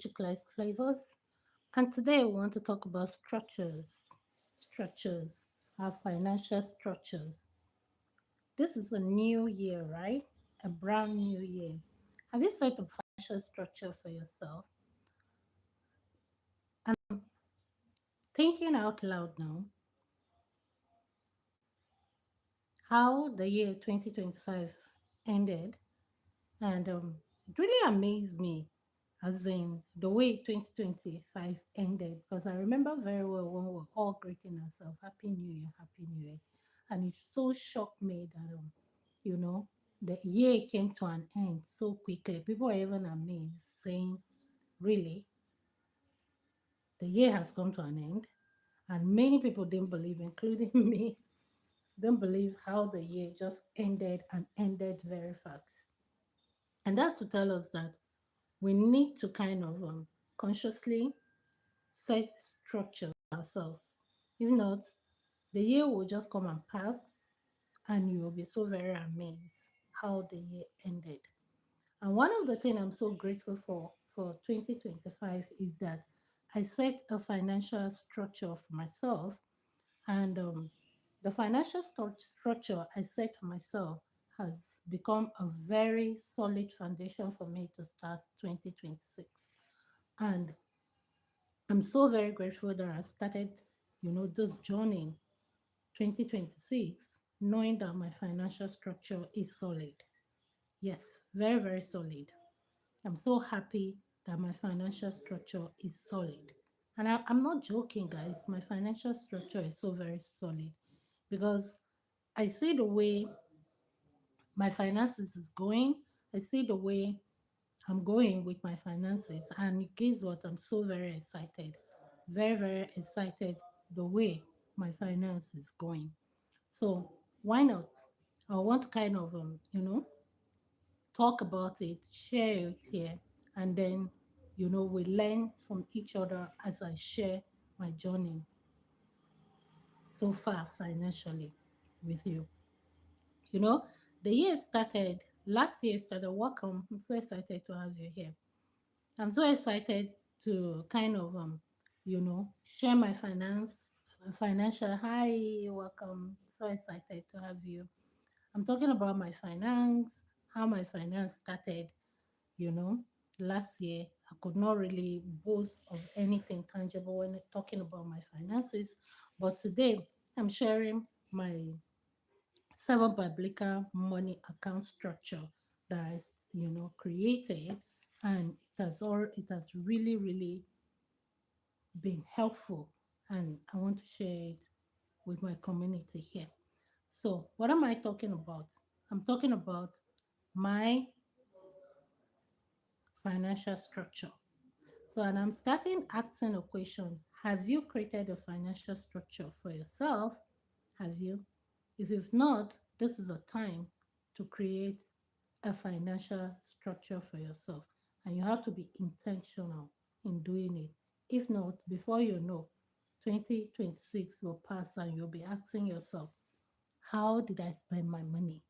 Class Flavors, and today we want to talk about structures, our financial structures. This is a new year, right? A brand new year. Have you set a financial structure for yourself? And thinking out loud now, how the year 2025 ended, and it really amazed me, as in the way 2025 ended, because I remember very well when we were all greeting ourselves, Happy New Year, Happy New Year. And it so shocked me that, you know, the year came to an end so quickly. People were even amazed, saying, really, the year has come to an end. And many people didn't believe, including me, didn't believe how the year just ended and ended very fast. And that's to tell us that we need to kind of consciously set structure ourselves. If not, the year will just come and pass, and you will be so very amazed how the year ended. And one of the things I'm so grateful for 2025 is that I set a financial structure for myself, and the financial structure I set for myself has become a very solid foundation for me to start 2026. And I'm so very grateful that I started, this journey 2026, knowing that my financial structure is solid. Yes, very, very solid. I'm so happy that my financial structure is solid. And I'm not joking, guys. My financial structure is so very solid because I see the way my finances is going. I see the way I'm going with my finances, and guess what? I'm so very excited, very, very excited the way my finance is going. So why not? I want to kind of talk about it, share it here, and then we learn from each other as I share my journey so far financially with you. You know, the year started last year started. Welcome. I'm so excited to have you here. I'm so excited to kind of share my financial. Hi, welcome. So excited to have you. I'm talking about my finance, how my finance started, you know, last year. I could not really boast of anything tangible when talking about my finances, but today I'm sharing my seven biblical money account structure that is, created, and it has really, really been helpful, and I want to share it with my community here. So, what am I talking about? I'm talking about my financial structure. So, and I'm starting asking a question. Have you created a financial structure for yourself? Have you? If you've not, this is a time to create a financial structure for yourself. And you have to be intentional in doing it. If not, before you know, 2026 will pass and you'll be asking yourself, how did I spend my money?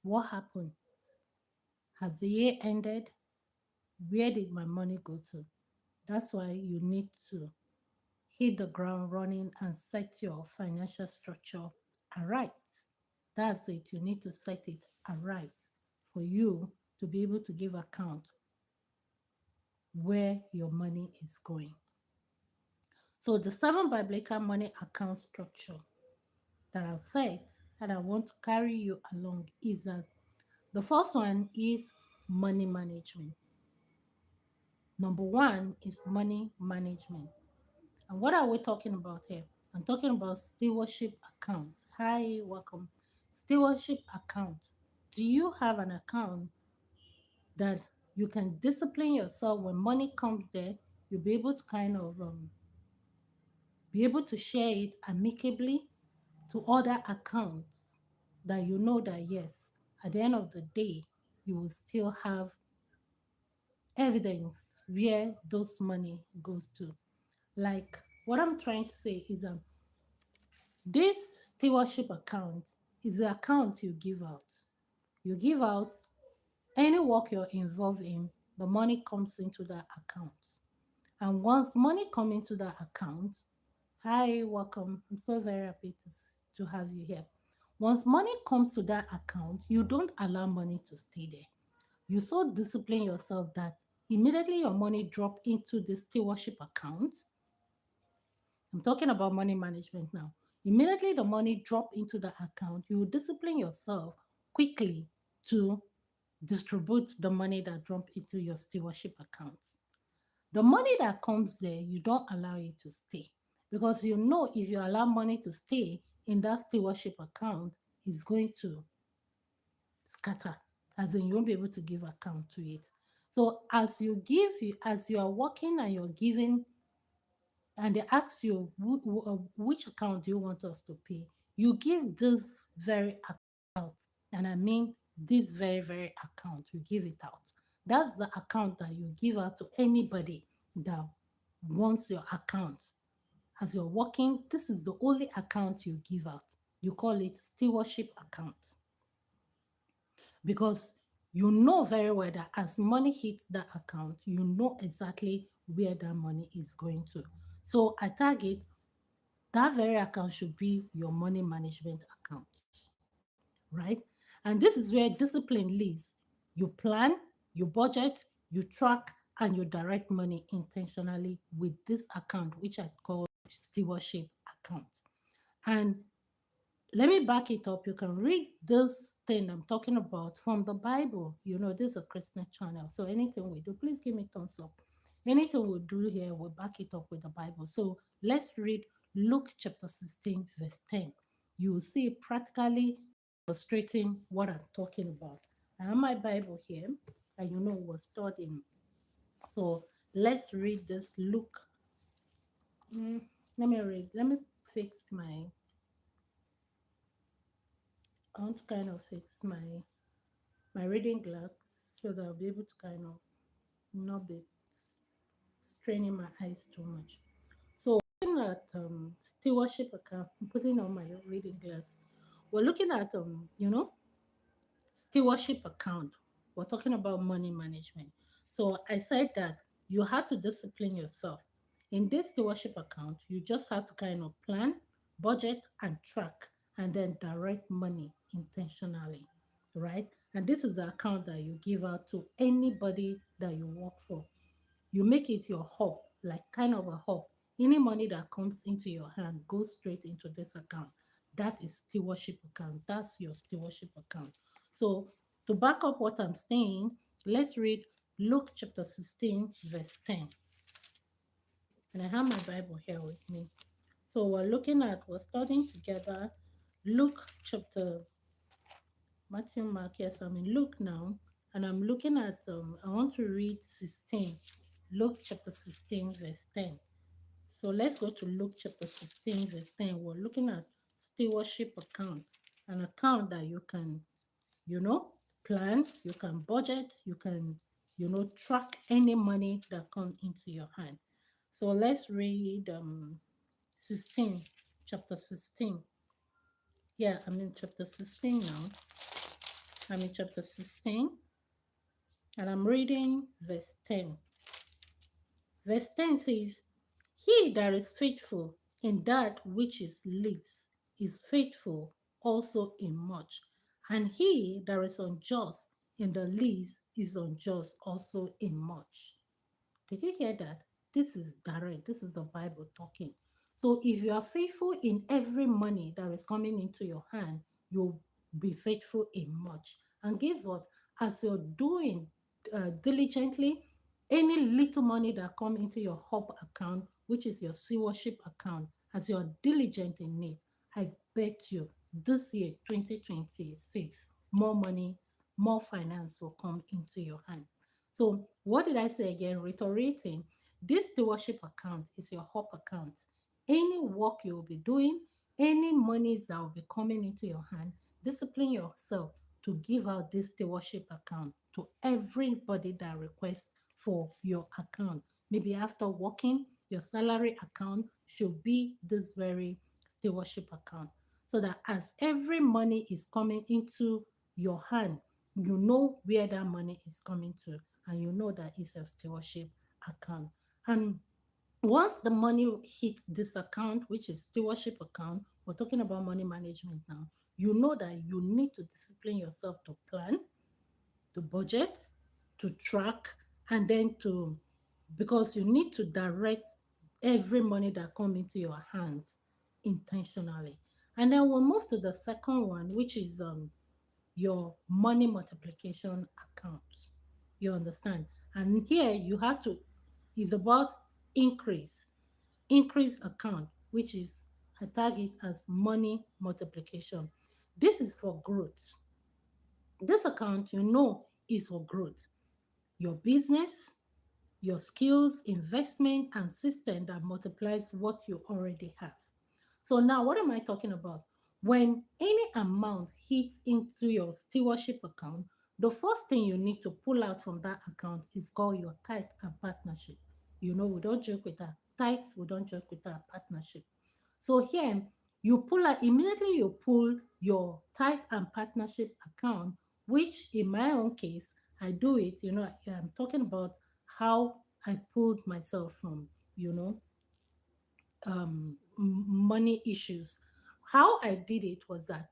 What happened? Has the year ended? Where did my money go to? That's why you need to hit the ground running and set your financial structure aright. That's it. You need to set it aright for you to be able to give account where your money is going. So the seven biblical money account structure that I've set and I want to carry you along is that the first one is money management. Number one is money management. And what are we talking about here? I'm talking about stewardship account. Hi, welcome. Stewardship account. Do you have an account that you can discipline yourself when money comes there? You'll be able to kind of be able to share it amicably to other accounts that you know that yes, at the end of the day, you will still have evidence where those money goes to. Like what I'm trying to say is this stewardship account is the account you give out. You give out any work you're involved in. the money comes into that account. And once money come into that account, hi, welcome. I'm so very happy to have you here. Once money comes to that account, you don't allow money to stay there. You so discipline yourself that immediately your money drop into the stewardship account. I'm talking about money management now. Immediately the money drop into the account, you discipline yourself quickly to distribute the money that drop into your stewardship account. The money that comes there, you don't allow it to stay, because you know if you allow money to stay in that stewardship account, it's going to scatter, as in you won't be able to give account to it. So as you give, as you are working and you're giving, and they ask you which account do you want us to pay, you give this very account, and I mean this very account, you give it out. That's the account that you give out to anybody that wants your account. As you're working, this is the only account you give out. You call it stewardship account, because you know very well that as money hits that account, you know exactly where that money is going to. So I target that very account should be your money management account, right? And this is where discipline lives. You plan, you budget, you track, and you direct money intentionally with this account, which I call stewardship account. And let me back it up. You can read this thing I'm talking about from the Bible. You know, this is a Christian channel. So anything we do, please give me thumbs up. Anything we do here, we'll back it up with the Bible. So let's read Luke chapter 16, verse 10. You will see practically illustrating what I'm talking about. I have my Bible here, and you know we're studying. So let's read this Luke. Mm, let me read. Let me fix my. I want to kind of fix my reading glass so that I'll be able to kind of not be straining my eyes too much. So looking at stewardship account, I'm putting on my reading glass. We're looking at stewardship account. We're talking about money management. So I said that you have to discipline yourself. In this stewardship account, you just have to kind of plan, budget, and track, and then direct money intentionally, right? And this is the account that you give out to anybody that you work for. You make it your hub, like kind of a hub. Any money that comes into your hand goes straight into this account. That is stewardship account. That's your stewardship account. So to back up what I'm saying, let's read Luke chapter 16, verse 10. And I have my Bible here with me. So we're studying together Luke chapter Matthew, Mark, yes, I'm in Luke now, and I'm looking at, I want to read 16, Luke chapter 16, verse 10. So let's go to Luke chapter 16, verse 10. We're looking at stewardship account, an account that you can, you know, plan, you can budget, you can, track any money that comes into your hand. So let's read 16, chapter 16. Yeah, I'm in chapter 16 now. I'm in chapter 16, and I'm reading verse 10. Verse 10 says, he that is faithful in that which is least is faithful also in much. And he that is unjust in the least is unjust also in much. Did you hear that? This is direct. This is the Bible talking. So if you are faithful in every money that is coming into your hand, you'll be faithful in much. And guess what? As you're doing diligently, any little money that come into your hub account, which is your stewardship account, as you're diligent in it, I bet you this year, 2026, more money, more finance will come into your hand. So what did I say again? Reiterating, this stewardship account is your hub account. Any work you will be doing, any monies that will be coming into your hand, discipline yourself to give out this stewardship account to everybody that requests for your account. Maybe after working, your salary account should be this very stewardship account. So that as every money is coming into your hand, you know where that money is coming to. and you know that it's a stewardship account. And once the money hits this account, which is stewardship account, we're talking about money management now. You know that you need to discipline yourself to plan, to budget, to track, and then to, because you need to direct every money that come into your hands intentionally. And then we'll move to the second one, which is your money multiplication account. You understand? And here you have to, it's about increase account, which is, I tag it as money multiplication. This is for growth. This account, you know, is for growth. Your business, your skills, investment, and system that multiplies what you already have. So now, what am I talking about? When any amount hits into your stewardship account, the first thing you need to pull out from that account is called your tithe and partnership. You know, we don't joke with our tithes, we don't joke with our partnership. So here, you pull out immediately, you pull your tithe and partnership account, which in my own case, I do it, you know, I'm talking about how I pulled myself from, you know, money issues. How I did it was that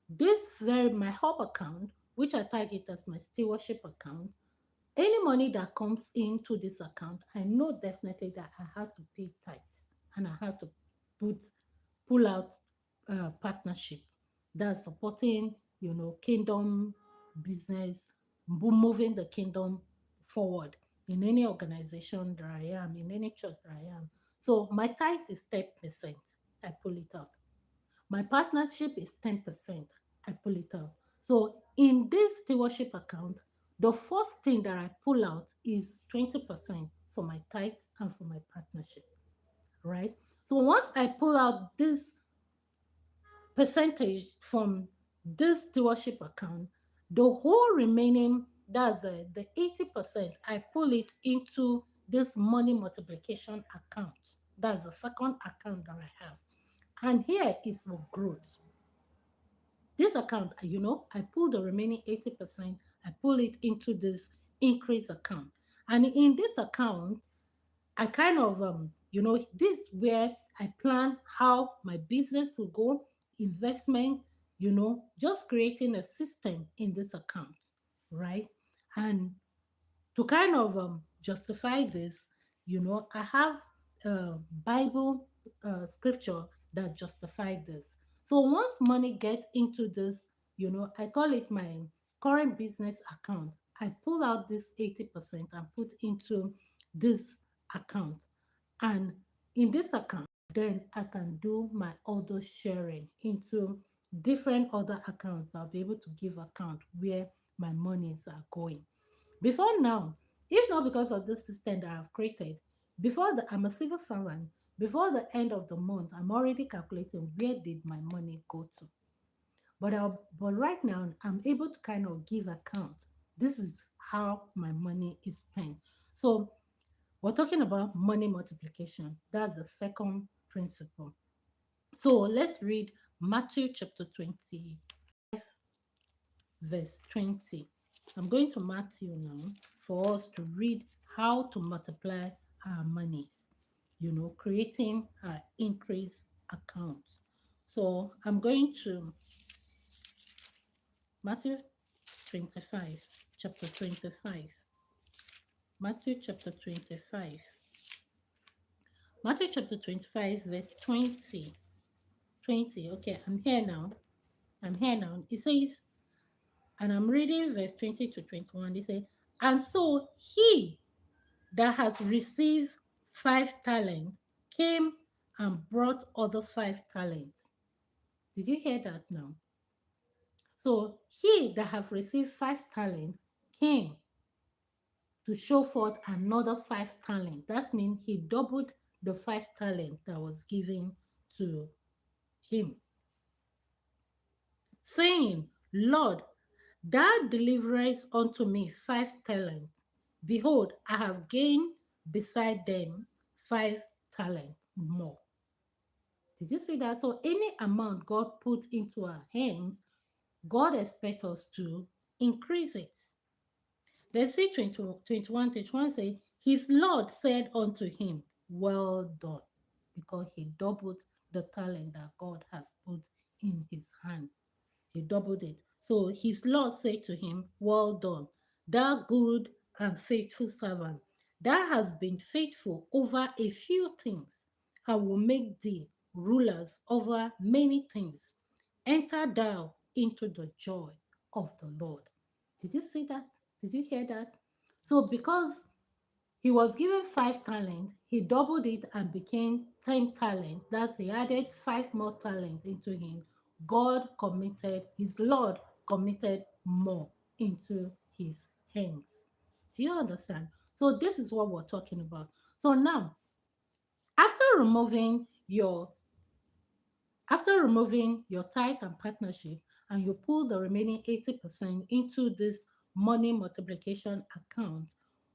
this very my hub account, which I target as my stewardship account, any money that comes into this account, I know definitely that I have to pay tithes and I have to put pull out partnership that's supporting, you know, kingdom business, moving the kingdom forward in any organization that I am, in any church that I am. So my tithe is 10%. I pull it out. My partnership is 10%. I pull it out. So in this stewardship account, the first thing that I pull out is 20% for my tithe and for my partnership, right? So once I pull out this percentage from this stewardship account, the whole remaining, that's the 80%, I pull it into this money multiplication account. That's the second account that I have. And here is for growth. This account, you know, I pull the remaining 80%, I pull it into this increase account. And in this account, I kind of, you know, this where I plan how my business will go, investment, you know, just creating a system in this account, right? And to kind of justify this, you know, I have a Bible scripture that justify this. So once money get into this, you know, I call it my current business account. I pull out this 80% and put into this account. And in this account, then I can do my auto sharing into different other accounts. I'll be able to give account where my monies are going. Before now, if not because of this system that I've created, I'm a civil servant, before the end of the month, I'm already calculating where did my money go to. But right now, I'm able to kind of give account. This is how my money is spent. So we're talking about money multiplication. That's the second principle. So let's read Matthew chapter 20, verse 20. I'm going to Matthew now for us to read how to multiply our monies, you know, creating our increase account. So I'm going to Matthew 25, chapter 25. Matthew chapter 25. Matthew chapter 25, verse 20. 20. Okay, I'm here now. I'm here now. It says, and I'm reading verse 20 to 21. It says, and so he that has received 5 talents came and brought other 5 talents. Did you hear that now? So he that have received 5 talents came to show forth another 5 talents. That means he doubled the 5 talents that was given to him, saying, Lord, thou deliverest unto me 5 talents. Behold, I have gained beside them 5 talents more. Did you see that? So any amount God put into our hands, God expects us to increase it. Let's see 20, 21, 21 say, his Lord said unto him, well done, because he doubled the talent that God has put in his hand. He doubled it. So his Lord said to him, well done, thou good and faithful servant. Thou hast been faithful over a few things. I will make thee rulers over many things. Enter thou into the joy of the Lord. Did you see that? Did you hear that? So because he was given 5 talents, he doubled it and became 10 talents. That's he added 5 more talents into him. God committed, his Lord committed more into his hands. Do you understand? So this is what we're talking about. So now, after removing your tithe and partnership, and you pull the remaining 80% into this money multiplication account,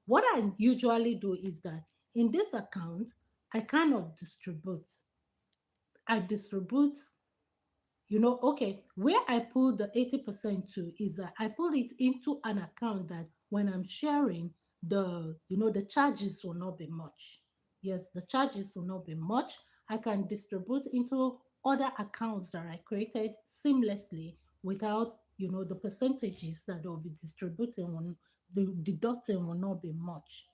what I usually do is that in this account, I kind of distribute. I distribute, okay, where I pull the 80% to is that I pull it into an account that when I'm sharing, the charges will not be much. Yes, the charges will not be much. I can distribute into other accounts that I created seamlessly without, the percentages that will be distributing, the deducting will not be much,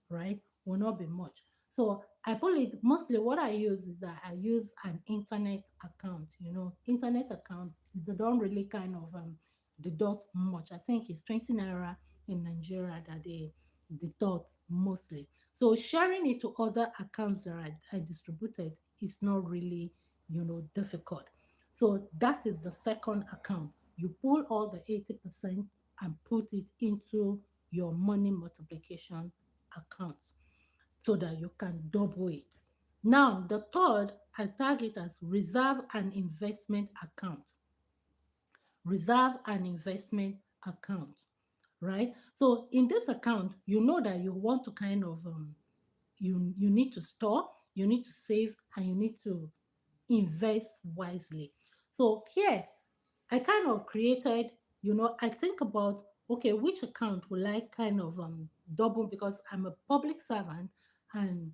right? Will not be much. So I pull it mostly. What I use is that I use an internet account. Internet account, they don't really kind of deduct much. I think it's 20 naira in Nigeria that they deduct mostly. So sharing it to other accounts that I distributed is not really, difficult. So that is the second account. You pull all the 80% and put it into your money multiplication account so that you can double it. Now, the third, I tag it as reserve and investment account. Reserve and investment account, right? So in this account, you know that you want to kind of you need to store, you need to save, and you need to invest wisely. So here, I kind of created, I think about, okay, which account will I kind of double, because I'm a public servant, and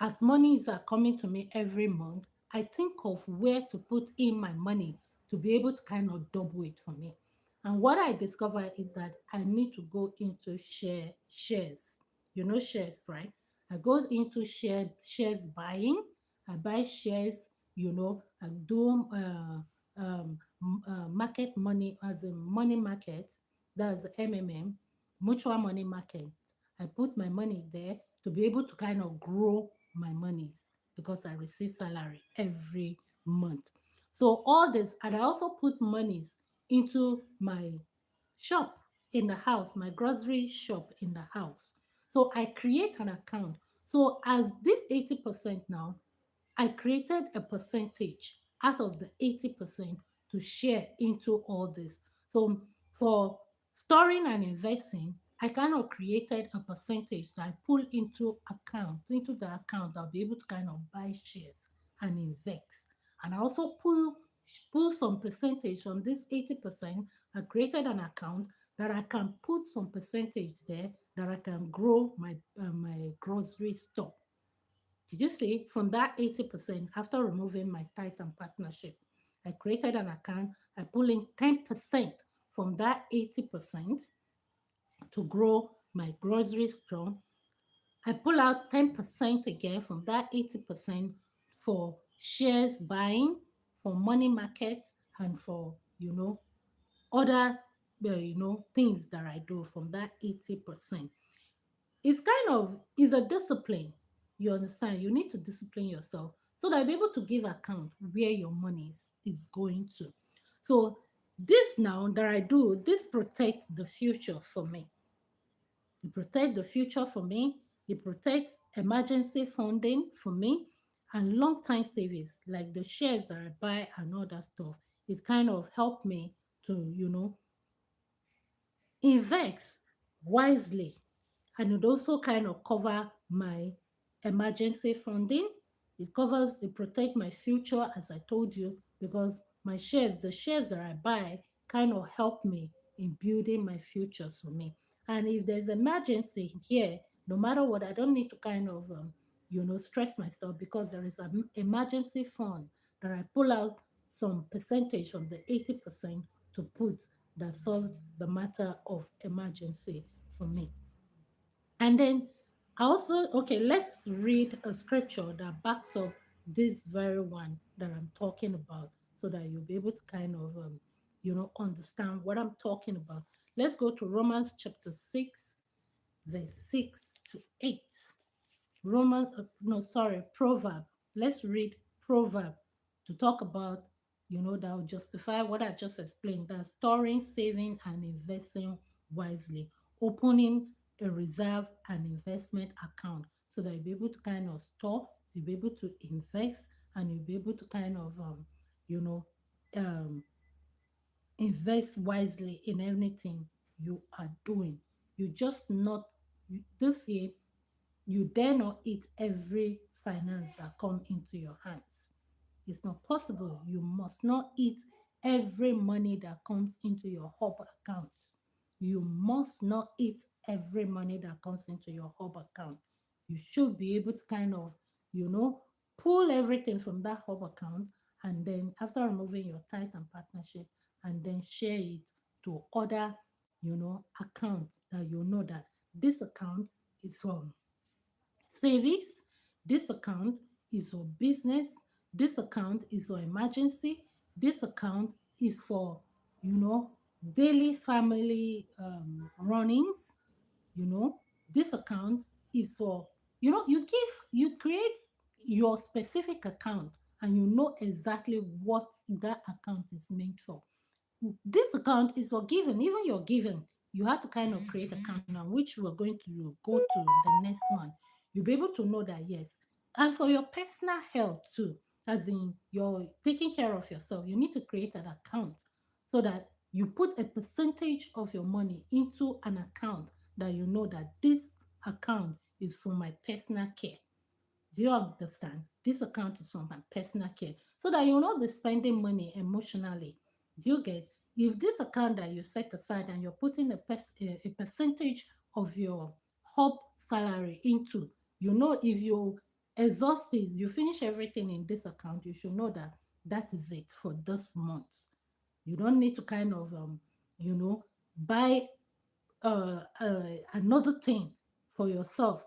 as monies are coming to me every month, I think of where to put in my money to be able to kind of double it for me. And what I discovered is that I need to go into shares. You know shares, right? I go into shares buying. I buy shares. I do market money, as a money market. That's MMM, mutual money market. I put my money there to be able to kind of grow my monies because I receive salary every month. So all this, and I also put monies into my shop in the house, my grocery shop in the house. So I create an account. So as this 80% now, I created a percentage out of the 80% to share into all this. So for storing and investing, I kind of created a percentage that I pull into the account. I'll be able to kind of buy shares and invest. And I also pull some percentage from this 80%. I created an account that I can put some percentage there that I can grow my grocery store. Did you see? From that 80%, after removing my tithe and partnership, I created an account. I pull in 10% from that 80% to grow my grocery store. I pull out 10% again from that 80% for shares buying, for money market, and for, other, things that I do from that 80%. It's kind of is a discipline. You understand? You need to discipline yourself so that you'll be able to give account where your money is going to. So this now that I do, this protects the future for me. It protects the future for me. It protects emergency funding for me and long time savings like the shares that I buy and all that stuff. It kind of helped me to, invest wisely, and it also kind of cover my emergency funding. It protect my future, as I told you, because the shares that I buy kind of help me in building my futures for me. And if there's emergency here, no matter what, I don't need to kind of, stress myself because there is an emergency fund that I pull out some percentage from the 80% to put that solves the matter of emergency for me. And then I also, okay, let's read a scripture that backs up this very one that I'm talking about so that you'll be able to kind of, understand what I'm talking about. Let's go to Romans chapter 6, verse 6 to 8. No, sorry, Proverb. Let's read Proverb to talk about, that will justify what I just explained, that storing, saving, and investing wisely, opening a reserve and investment account so that you'll be able to kind of store, you'll be able to invest, and you'll be able to kind of, you know, um, invest wisely in anything you are doing. You just not this year you dare not eat every finance that come into your hands. It's not possible. You must not eat every money that comes into your hub account. You must not eat every money that comes into your hub account. You should be able to kind of, pull everything from that hub account and then after removing your tithe and partnership and then share it to other, accounts that you know that this account is from savings. This account is for business. This account is for emergency. This account is for, you know, daily family runnings. You know, this account is for, you create your specific account and you know exactly what that account is meant for. This account is for giving, even your giving. You have to kind of create account now, which we're going to go to the next one. You'll be able to know that, yes. And for your personal health too, as in you're taking care of yourself, you need to create an account so that you put a percentage of your money into an account that you know that this account is for my personal care. Do you understand? This account is from my personal care so that you'll not be spending money emotionally. Do you get? If this account that you set aside and you're putting a percentage of your hub salary into, if you exhaust this, you finish everything in this account, you should know that that is it for this month. You don't need to kind of, you know, buy another thing for yourself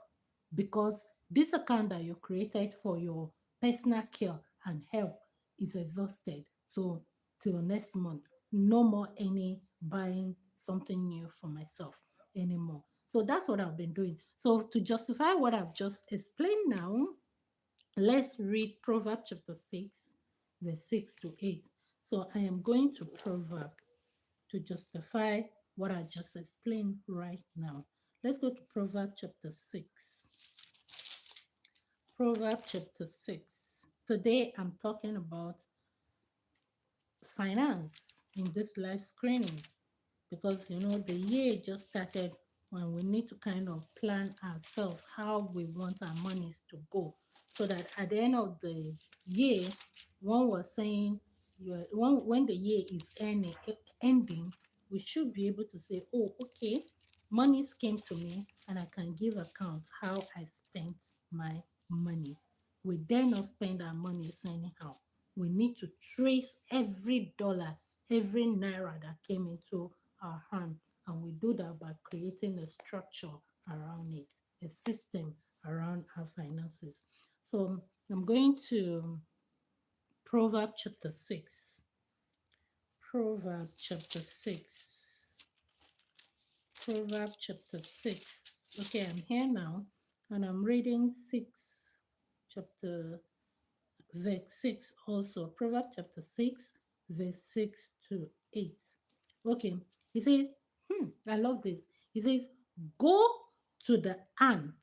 because this account that you created for your personal care and help is exhausted. So till next month, no more any buying something new for myself anymore. So that's what I've been doing. So to justify what I've just explained now, let's read Proverbs chapter 6, verse 6 to 8. So I am going to Proverbs to justify what I just explained right now. Let's go to Proverbs chapter 6. Proverbs chapter 6. Today I'm talking about finance in this live screening because the year just started when we need to kind of plan ourselves how we want our monies to go so that at the end of the year one was saying when the year is ending we should be able to say, oh, okay, monies came to me and I can give account how I spent my money. We dare not spend our money anyhow. We need to trace every dollar, every naira that came into our hand. And we do that by creating a structure around it, a system around our finances. So I'm going to Proverbs chapter 6. Proverbs chapter 6. Proverbs chapter 6. Okay, I'm here now and I'm reading 6, chapter verse 6 also. Proverbs chapter 6, verse 6 to 8. Okay, he says, I love this. He says, go to the ant.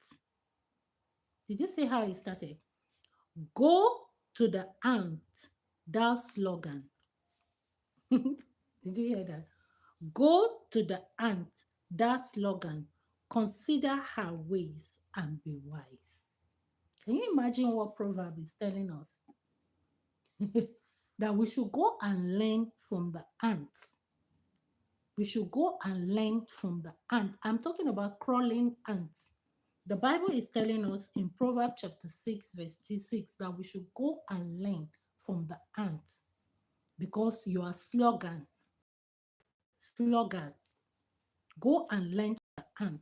Did you see how he started? Go to the ant, thou slogan. Did you hear that? Go to the ant, thou slogan. Consider her ways and be wise. Can you imagine what proverb is telling us? That we should go and learn from the ants. We should go and learn from the ant. I'm talking about crawling ants. The Bible is telling us in Proverbs chapter 6, verse 6, that we should go and learn from the ant because you are sluggard. Go and learn from the ant.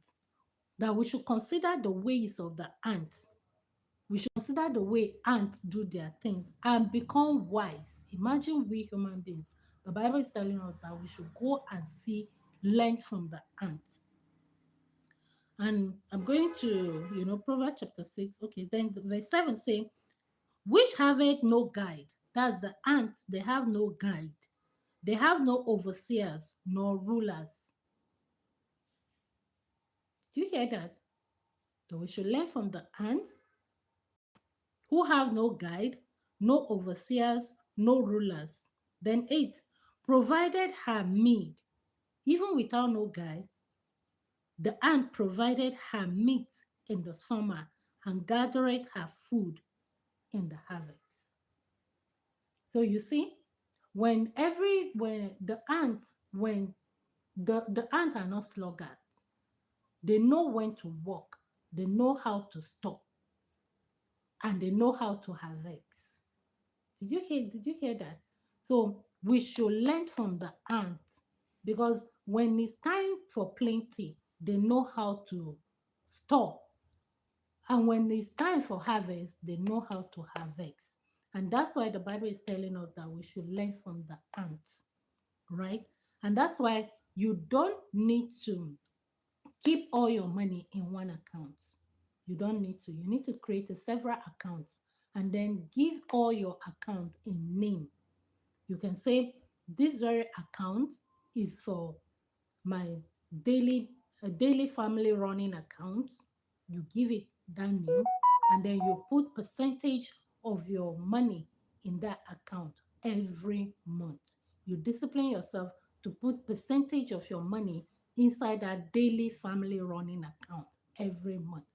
That we should consider the ways of the ants. We should consider the way ants do their things and become wise. Imagine we human beings. The Bible is telling us that we should go and learn from the ants. And I'm going to, Proverbs chapter 6. Okay, then verse 7 say, which haveth no guide. That's the ants, they have no guide. They have no overseers nor rulers. Do you hear that? So we should learn from the ants who have no guide, no overseers, no rulers. Then 8, provided her meat, even without no guide, the ant provided her meat in the summer and gathered her food in the harvest. So you see, when the ants are not sluggards, they know when to walk, they know how to stop, and they know how to harvest. Did you hear that? So we should learn from the ants because when it's time for plenty, they know how to store. And when it's time for harvest, they know how to harvest. And that's why the Bible is telling us that we should learn from the ants, right? And that's why you don't need to keep all your money in one account. You don't need to. You need to create several accounts and then give all your account a name. You can say this very account is for my daily daily family running account. You give it that name, and then you put percentage of your money in that account every month. You discipline yourself to put percentage of your money inside that daily family running account every month.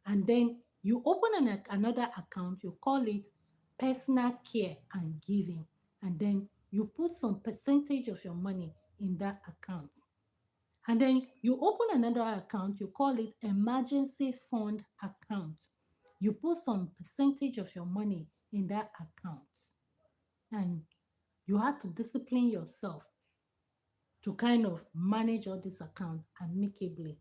And then you open another account, you call it personal care and giving, and then you put some percentage of your money in that account. And then you open another account, you call it emergency fund account. You put some percentage of your money in that account. And you have to discipline yourself to kind of manage all this account amicably.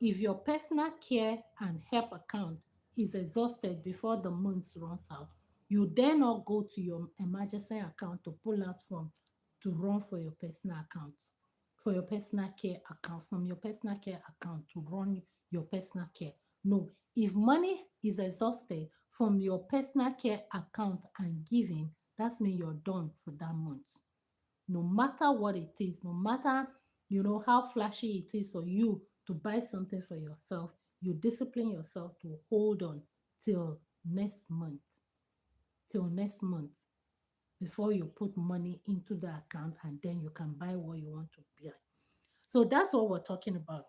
If your personal care and help account is exhausted before the month runs out, you dare not go to your emergency account to pull out from to run for your personal account, for your personal care account, from your personal care account to run your personal care. No, if money is exhausted from your personal care account and giving, that's mean you're done for that month. No matter what it is, no matter how flashy it is for you to buy something for yourself, you discipline yourself to hold on till next month, till next month before you put money into the account and then you can buy what you want to buy. So that's what we're talking about.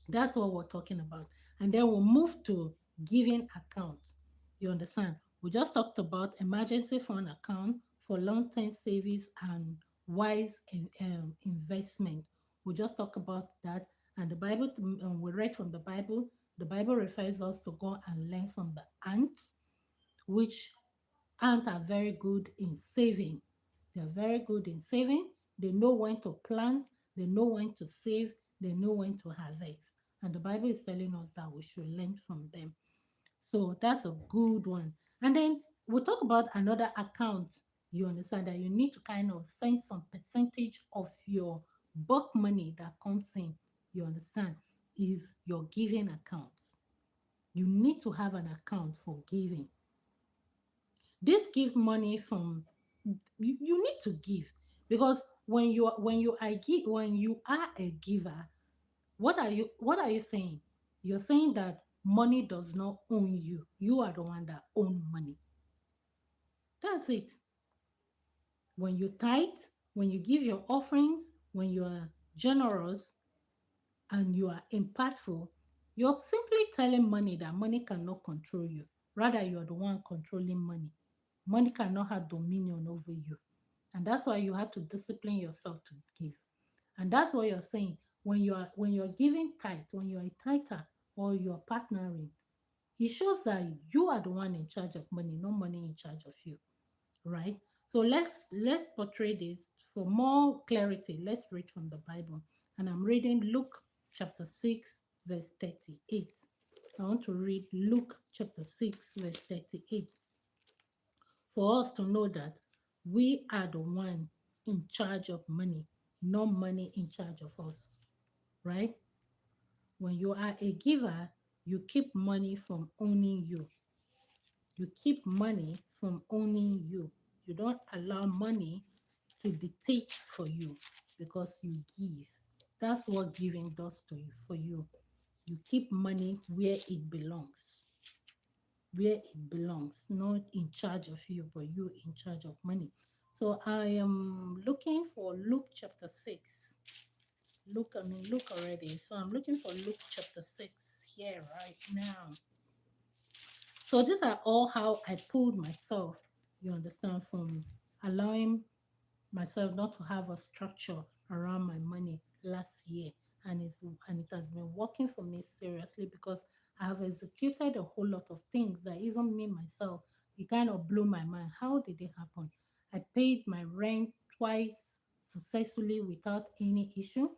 That's what we're talking about. And then we'll move to giving account. You understand? We just talked about emergency fund account for long-term savings and wise investment. We just talked about that. And the Bible, we read from the Bible. The Bible refers us to go and learn from the ants, which ants are very good in saving. They're very good in saving. They know when to plant, they know when to save, they know when to harvest. And the Bible is telling us that we should learn from them. So that's a good one. And then we'll talk about another account. You understand that you need to kind of send some percentage of your bulk money that comes in. You understand? Is your giving account. You need to have an account for giving. This give money from you need to give because when you are a giver, what are you saying? You're saying that money does not own you. You are the one that own money. That's it. When you tithe, when you give your offerings, when you are generous and you are impactful, you're simply telling money that money cannot control you. Rather, you're the one controlling money. Money cannot have dominion over you. And that's why you have to discipline yourself to give. And that's what you're saying. When you're giving tithe, when you're a tither or you're partnering, it shows that you are the one in charge of money, not money in charge of you, right? So let's portray this for more clarity. Let's read from the Bible. And I'm reading Luke chapter 6, verse 38. I want to read Luke chapter 6, verse 38 for us to know that we are the one in charge of money, not money in charge of us, right? When you are a giver, you keep money from owning you. You keep money from owning you. You don't allow money to dictate for you because you give. That's what giving does to you for you. You keep money where it belongs. Where it belongs, not in charge of you, but you in charge of money. So I am looking for Luke chapter 6. Luke already. So I'm looking for Luke chapter 6 here right now. So these are all how I pulled myself, you understand, from allowing myself not to have a structure around my money last year. And it has been working for me seriously because I have executed a whole lot of things that even me myself, it kind of blew my mind. How did it happen? I paid my rent twice successfully without any issue.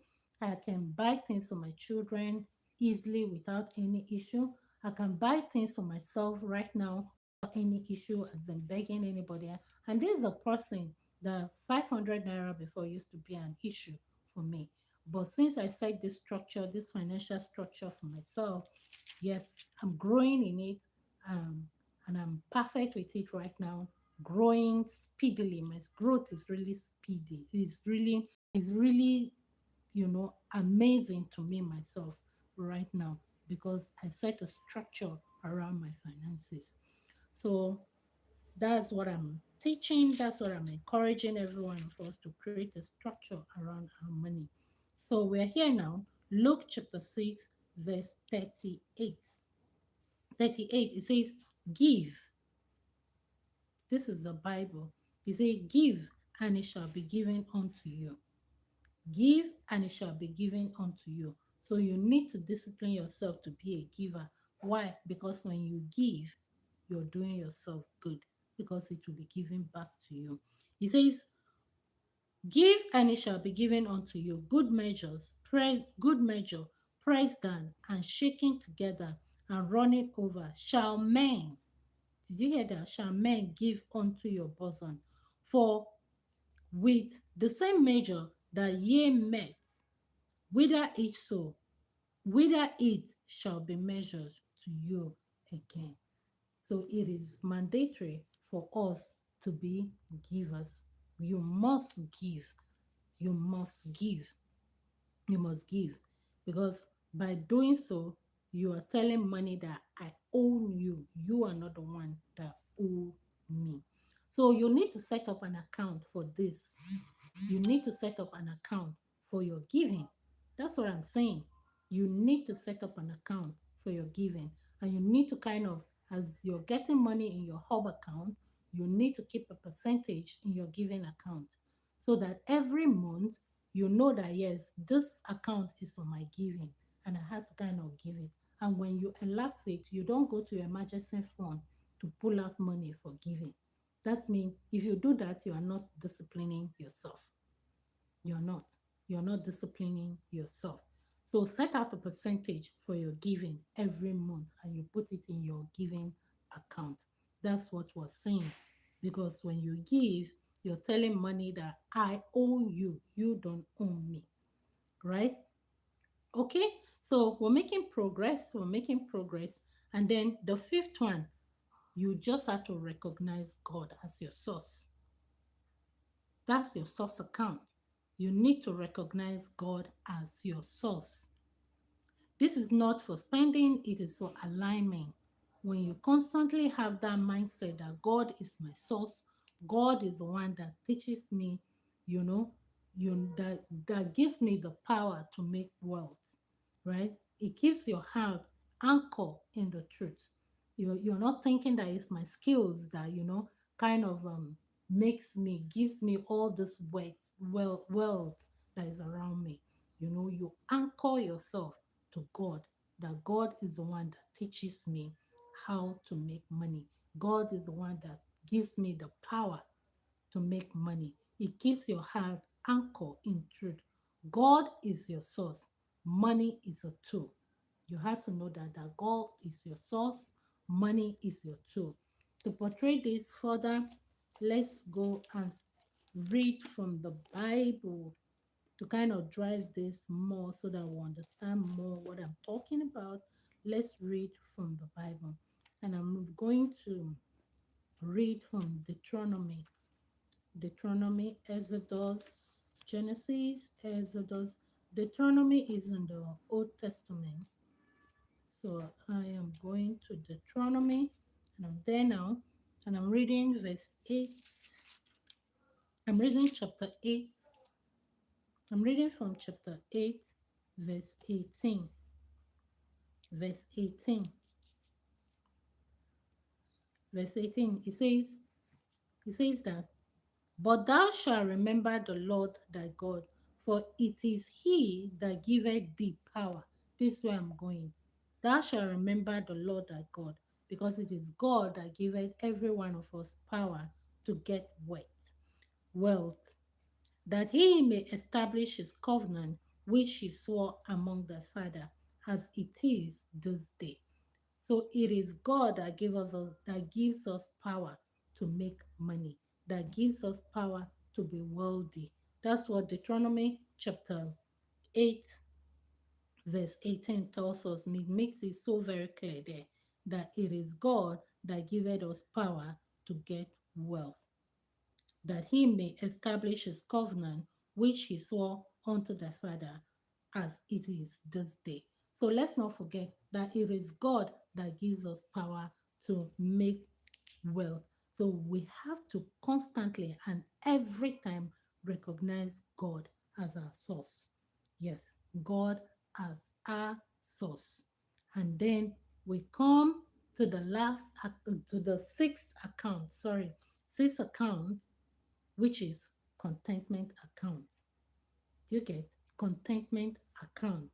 I can buy things for my children easily without any issue. I can buy things for myself right now without any issue as in begging anybody. And this is a person the 500 naira before used to be an issue for me. But since I set this structure, this financial structure for myself, yes, I'm growing in it, um, and I'm perfect with it right now. Growing speedily. My growth is really speedy. It's really, amazing to me myself right now because I set a structure around my finances. So that's what I'm teaching. That's what I'm encouraging every one of us to create a structure around our money. So we're here now. Luke chapter 6, verse 38. 38, it says, Give. This is the Bible. It says, Give, and it shall be given unto you. Give, and it shall be given unto you. So you need to discipline yourself to be a giver. Why? Because when you give, you're doing yourself good because it will be given back to you. He says, Give, and it shall be given unto you. Good measure, pressed down and shaken together and running over, shall men, did you hear that? Shall men give unto your bosom? For with the same measure that ye met, whither each sow, whither it shall be measured to you again. So it is mandatory for us to be givers. You must give. You must give. You must give. Because by doing so, you are telling money that I own you. You are not the one that owe me. So you need to set up an account for this. You need to set up an account for your giving. That's what I'm saying. You need to set up an account for your giving. And you need to kind of, as you're getting money in your hub account, you need to keep a percentage in your giving account so that every month you know that yes, this account is for my giving and I have to kind of give it. And when you elapse it, you don't go to your emergency fund to pull out money for giving. That's mean if you do that, you are not disciplining yourself. You're not. You're not disciplining yourself. So set out a percentage for your giving every month and you put it in your giving account. That's what we're saying. Because when you give, you're telling money that I owe you. You don't owe me. Right? Okay? So we're making progress. We're making progress. And then the fifth one, you just have to recognize God as your source. That's your source account. You need to recognize God as your source. This is not for spending, it is for alignment. When you constantly have that mindset that God is my source, God is the one that teaches me, you know, that gives me the power to make wealth, right? It keeps your heart anchored in the truth. You're not thinking that it's my skills that, kind of gives me all this wealth that is around me. You anchor yourself to God, that God is the one that teaches me how to make money. God is the one that gives me the power to make money. It keeps your heart anchored in truth. God is your source. Money is a tool. You have to know that God is your source. Money is your tool. To portray this further, let's go and read from the Bible to kind of drive this more so that we understand more what I'm talking about. Let's read from the Bible. And I'm going to read from Deuteronomy, Exodus, Genesis, Exodus. Deuteronomy is in the Old Testament. So I am going to Deuteronomy, and I'm there now, and I'm reading verse 8. I'm reading chapter 8. I'm reading from chapter 8, verse 18. Verse 18. Verse 18. It says that, but thou shalt remember the Lord thy God, for it is he that giveth thee power. This is where I'm going. Thou shalt remember the Lord thy God, because it is God that giveth every one of us power to get wealth, that he may establish his covenant which he swore among thy father, as it is this day. So it is God that gives us power to make money, that gives us power to be wealthy. That's what Deuteronomy chapter 8, verse 18 tells us. It makes it so very clear there that it is God that giveth us power to get wealth, that he may establish his covenant which he swore unto thy father, as it is this day. So let's not forget that it is God that gives us power to make wealth. So we have to constantly and every time recognize God as our source. Yes, God as our source. And then we come to the sixth account, sixth account, which is contentment account. Do you get contentment account?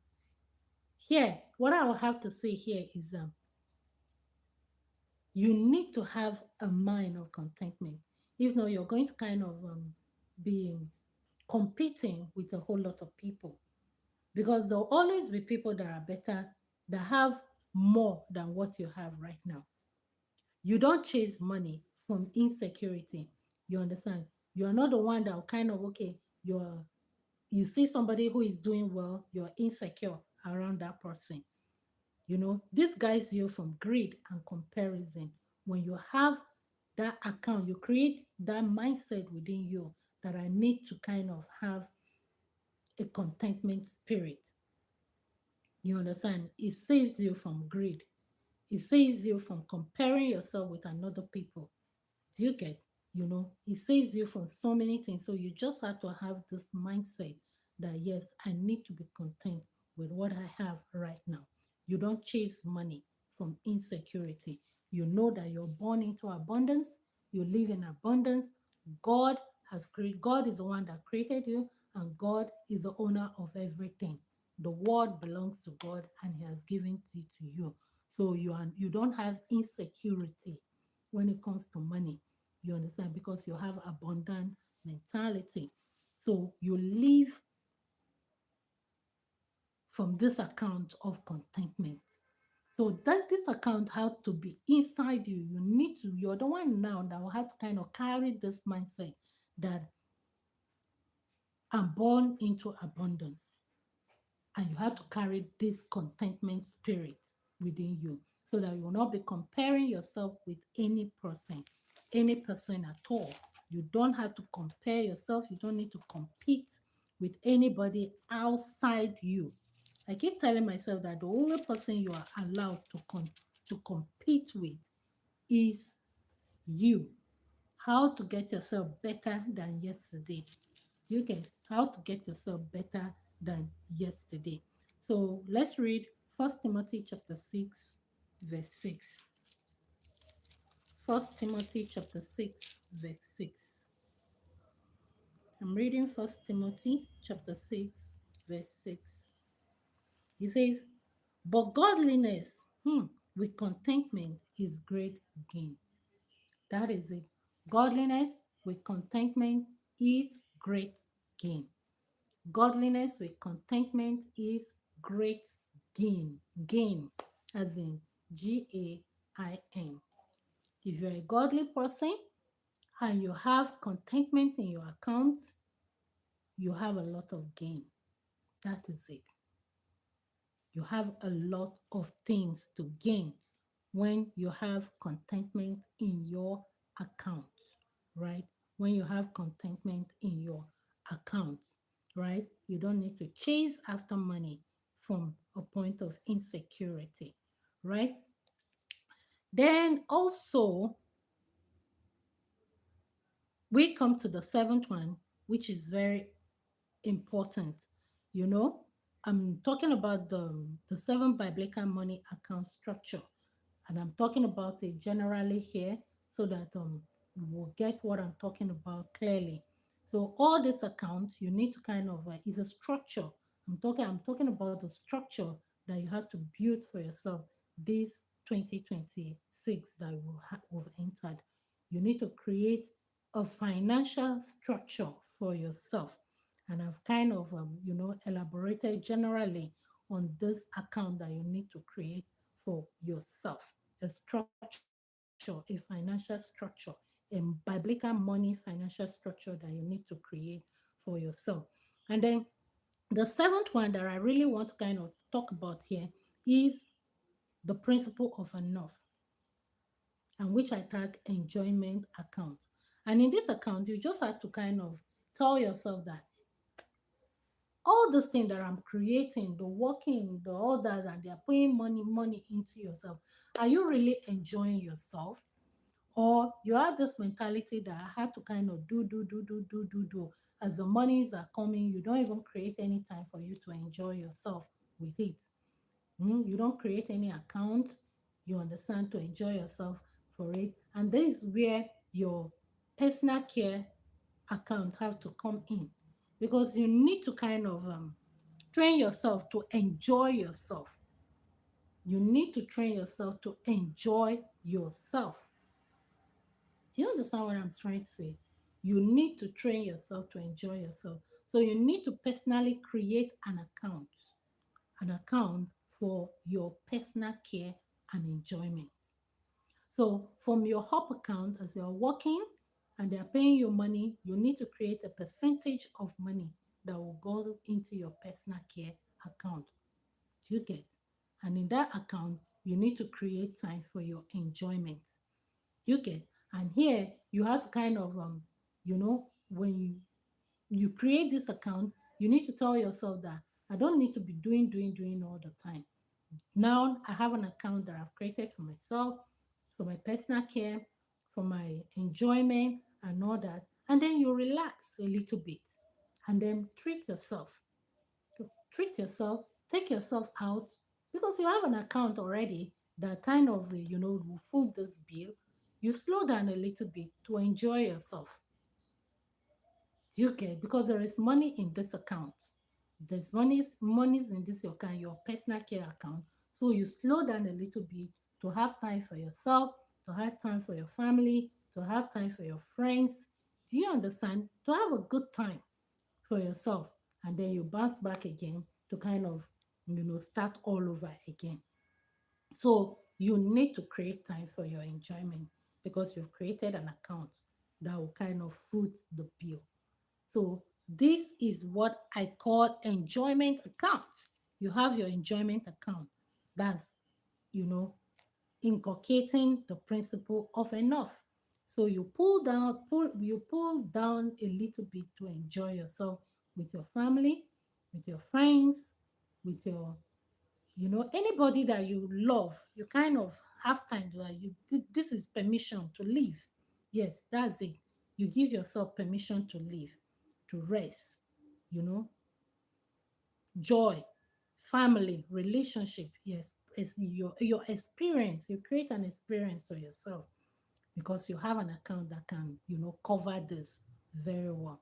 Here, what I will have to say here is you need to have a mind of contentment. If not, you're going to kind of be competing with a whole lot of people, because there'll always be people that are better, that have more than what you have right now. You don't chase money from insecurity. You understand? You're not the one that will kind of, okay, you see somebody who is doing well, you're insecure around that person. This guides you from greed and comparison. When you have that account, you create that mindset within you that I need to kind of have a contentment spirit. You understand? It saves you from greed. It saves you from comparing yourself with another people. Do you get? It saves you from so many things. So you just have to have this mindset that yes, I need to be content with what I have right now. You don't chase money from insecurity. You know that you're born into abundance, you live in abundance. God is the one that created you, and God is the owner of everything. The world belongs to God and He has given it to you. So you don't have insecurity when it comes to money. You understand? Because you have abundant mentality. So you live from this account of contentment. So that this account has to be inside you. You're the one now that will have to kind of carry this mindset that I'm born into abundance. And you have to carry this contentment spirit within you so that you will not be comparing yourself with any person at all. You don't have to compare yourself. You don't need to compete with anybody outside you. I keep telling myself that the only person you are allowed to compete with is you. How to get yourself better than yesterday. Do you get how to get yourself better than yesterday? So let's read First Timothy chapter 6, verse 6. First Timothy chapter 6, verse 6. I'm reading First Timothy chapter 6, verse 6. He says, but godliness with contentment is great gain. That is it. Godliness with contentment is great gain. Godliness with contentment is great gain. Gain, as in GAIN. If you're a godly person and you have contentment in your account, you have a lot of gain. That is it. You have a lot of things to gain when you have contentment in your account, right? When you have contentment in your account, right? You don't need to chase after money from a point of insecurity, right? Then also, we come to the seventh one, which is very important. You know, I'm talking about the seven biblical money account structure, and I'm talking about it generally here so that you will get what I'm talking about clearly. So all these accounts you need to kind of is a structure. I'm talking about the structure that you have to build for yourself this 2026 that we've entered. You need to create a financial structure for yourself. And I've kind of elaborated generally on this account that you need to create for yourself. A structure, a financial structure, a biblical money financial structure that you need to create for yourself. And then the seventh one that I really want to kind of talk about here is the principle of enough, and which I tag enjoyment account. And in this account, you just have to kind of tell yourself that all those things that I'm creating, the working, the all that, and they're putting money into yourself. Are you really enjoying yourself? Or you have this mentality that I have to kind of do. As the monies are coming, you don't even create any time for you to enjoy yourself with it. You don't create any account, you understand, to enjoy yourself for it. And this is where your personal care account have to come in, because you need to kind of train yourself to enjoy yourself. You need to train yourself to enjoy yourself. Do you understand what I'm trying to say? You need to train yourself to enjoy yourself. So you need to personally create an account for your personal care and enjoyment. So from your HOP account, as you're working and they're paying you money, you need to create a percentage of money that will go into your personal care account. Do you get? And in that account, you need to create time for your enjoyment. Do you get? And here you have to kind of when you create this account, you need to tell yourself that I don't need to be doing all the time. Now I have an account that I've created for myself, for my personal care, for my enjoyment and all that. And then you relax a little bit and then treat yourself. Treat yourself, take yourself out, because you have an account already that kind of, will foot this bill. You slow down a little bit to enjoy yourself. Do you get? Because there is money in this account. There's monies in this account, your personal care account. So you slow down a little bit to have time for yourself, to have time for your family, to have time for your friends. Do you understand? To have a good time for yourself. And then you bounce back again to kind of, start all over again. So you need to create time for your enjoyment because you've created an account that will kind of foot the bill. So this is what I call enjoyment account. You have your enjoyment account. That's, you know, inculcating the principle of enough. So you pull down a little bit to enjoy yourself with your family, with your friends, with your, anybody that you love. You kind of have time that this is permission to live. Yes, that's it. You give yourself permission to live, to rest, you know, joy, family, relationship. Yes, it's your experience. You create an experience for yourself because you have an account that can, cover this very well.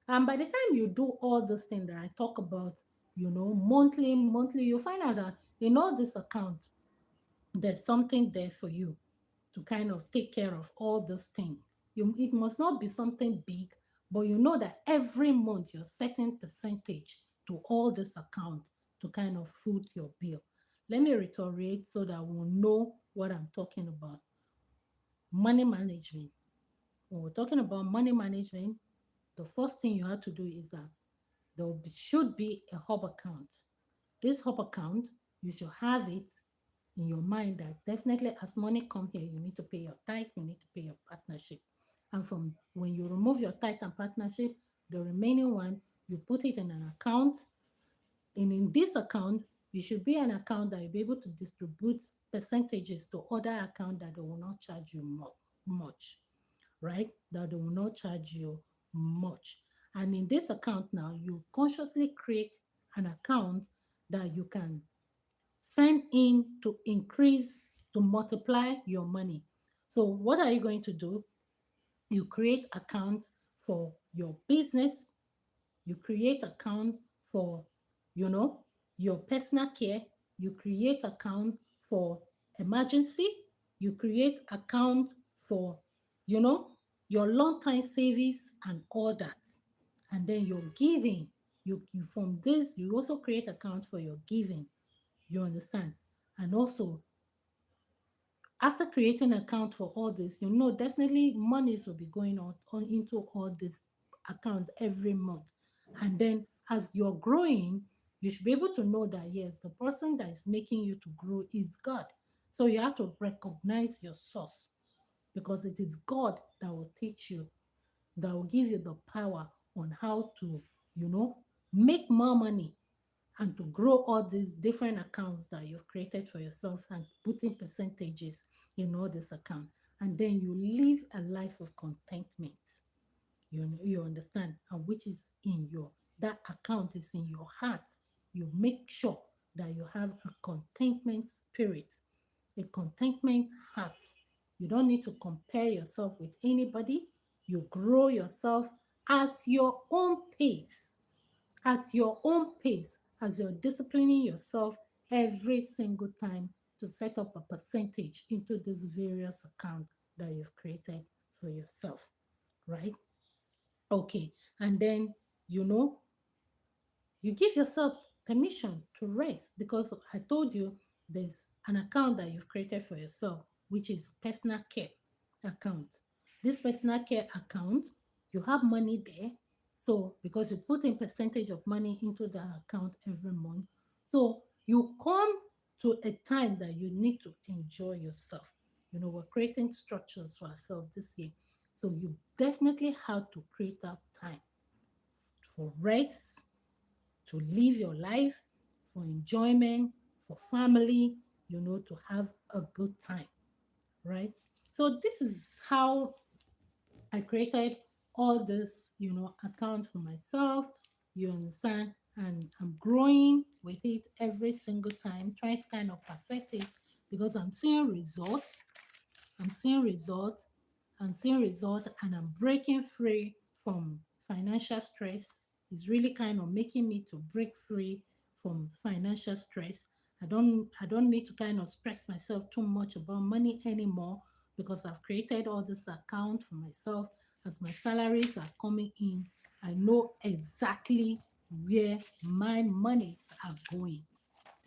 And by the time you do all those things that I talk about, monthly, you find out that in all this account, there's something there for you to kind of take care of all those things. It must not be something big, but you know that every month you're setting percentage to all this account to kind of foot your bill. Let me reiterate so that we'll know what I'm talking about. Money management. When we're talking about money management, the first thing you have to do is that should be a hub account. This hub account, you should have it in your mind that definitely as money come here, you need to pay your tithe, you need to pay your partnership. And from when you remove your tithe and partnership, the remaining one, you put it in an account. And in this account, you should be an account that you'll be able to distribute percentages to other account that they will not charge you much, right? That they will not charge you much. And in this account now, you consciously create an account that you can send in to increase, to multiply your money. So what are you going to do? You create account for your business, you create account for, you know, your personal care, you create account for emergency, you create account for, you know, your long time savings and all that. And then your giving, you from this, you also create account for your giving. You understand? And also, after creating an account for all this, definitely monies will be going on into all this account every month. And then as you're growing, you should be able to know that yes, the person that is making you to grow is God. So you have to recognize your source because it is God that will teach you, that will give you the power on how to, you know, make more money and to grow all these different accounts that you've created for yourself and putting percentages in all this account. And then you live a life of contentment. You understand? And which is in that account is in your heart. You make sure that you have a contentment spirit, a contentment heart. You don't need to compare yourself with anybody. You grow yourself at your own pace, as you're disciplining yourself every single time to set up a percentage into this various account that you've created for yourself, right? Okay. And then, you know, you give yourself permission to rest because I told you there's an account that you've created for yourself, which is personal care account. This personal care account, you have money there. So because you put in percentage of money into the account every month, so you come to a time that you need to enjoy yourself. We're creating structures for ourselves this year. So you definitely have to create that time for rest, to live your life, for enjoyment, for family, to have a good time, right? So this is how I created all this, account for myself. You understand? And I'm growing with it every single time, trying to kind of perfect it because I'm seeing results. I'm seeing results. I'm seeing results, and I'm breaking free from financial stress. It's really kind of making me to break free from financial stress. I don't need to kind of stress myself too much about money anymore because I've created all this account for myself. As my salaries are coming in, I know exactly where my monies are going.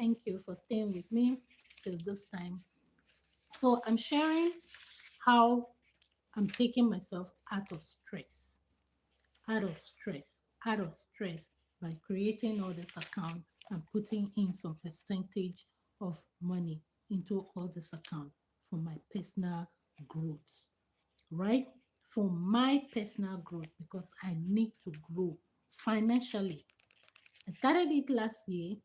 Thank you for staying with me till this time. So I'm sharing how I'm taking myself out of stress, out of stress, out of stress by creating all this account and putting in some percentage of money into all this account for my personal growth, right? For my personal growth because I need to grow financially. I started it last year,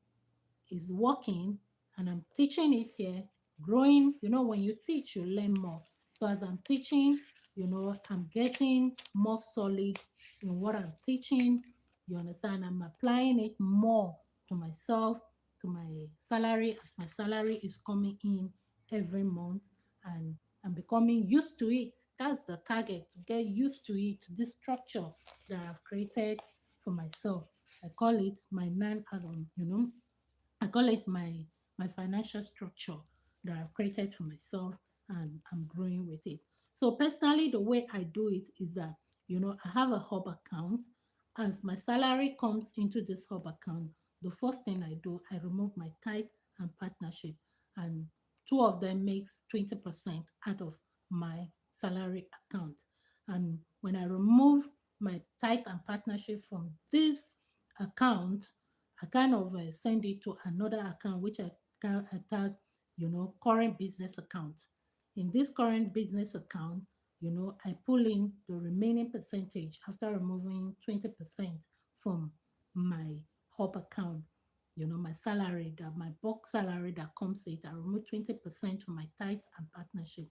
is working, and I'm teaching it here, growing. When you teach, you learn more. So as I'm teaching, I'm getting more solid in what I'm teaching. You understand? I'm applying it more to myself, to my salary, as my salary is coming in every month, and I'm becoming used to it. That's the target, to get used to it, this structure that I've created for myself. I call it my non add-on, I call it my financial structure that I've created for myself, and I'm growing with it. So personally, the way I do it is that I have a hub account. As my salary comes into this hub account, the first thing I do, I remove my tithe and partnership, and two of them makes 20% out of my salary account. And when I remove my tithe and partnership from this account, I kind of send it to another account, which I tag, current business account. In this current business account, I pull in the remaining percentage after removing 20% from my hub account. My salary, that my bulk salary that comes it, I remove 20% from my tithe and partnership.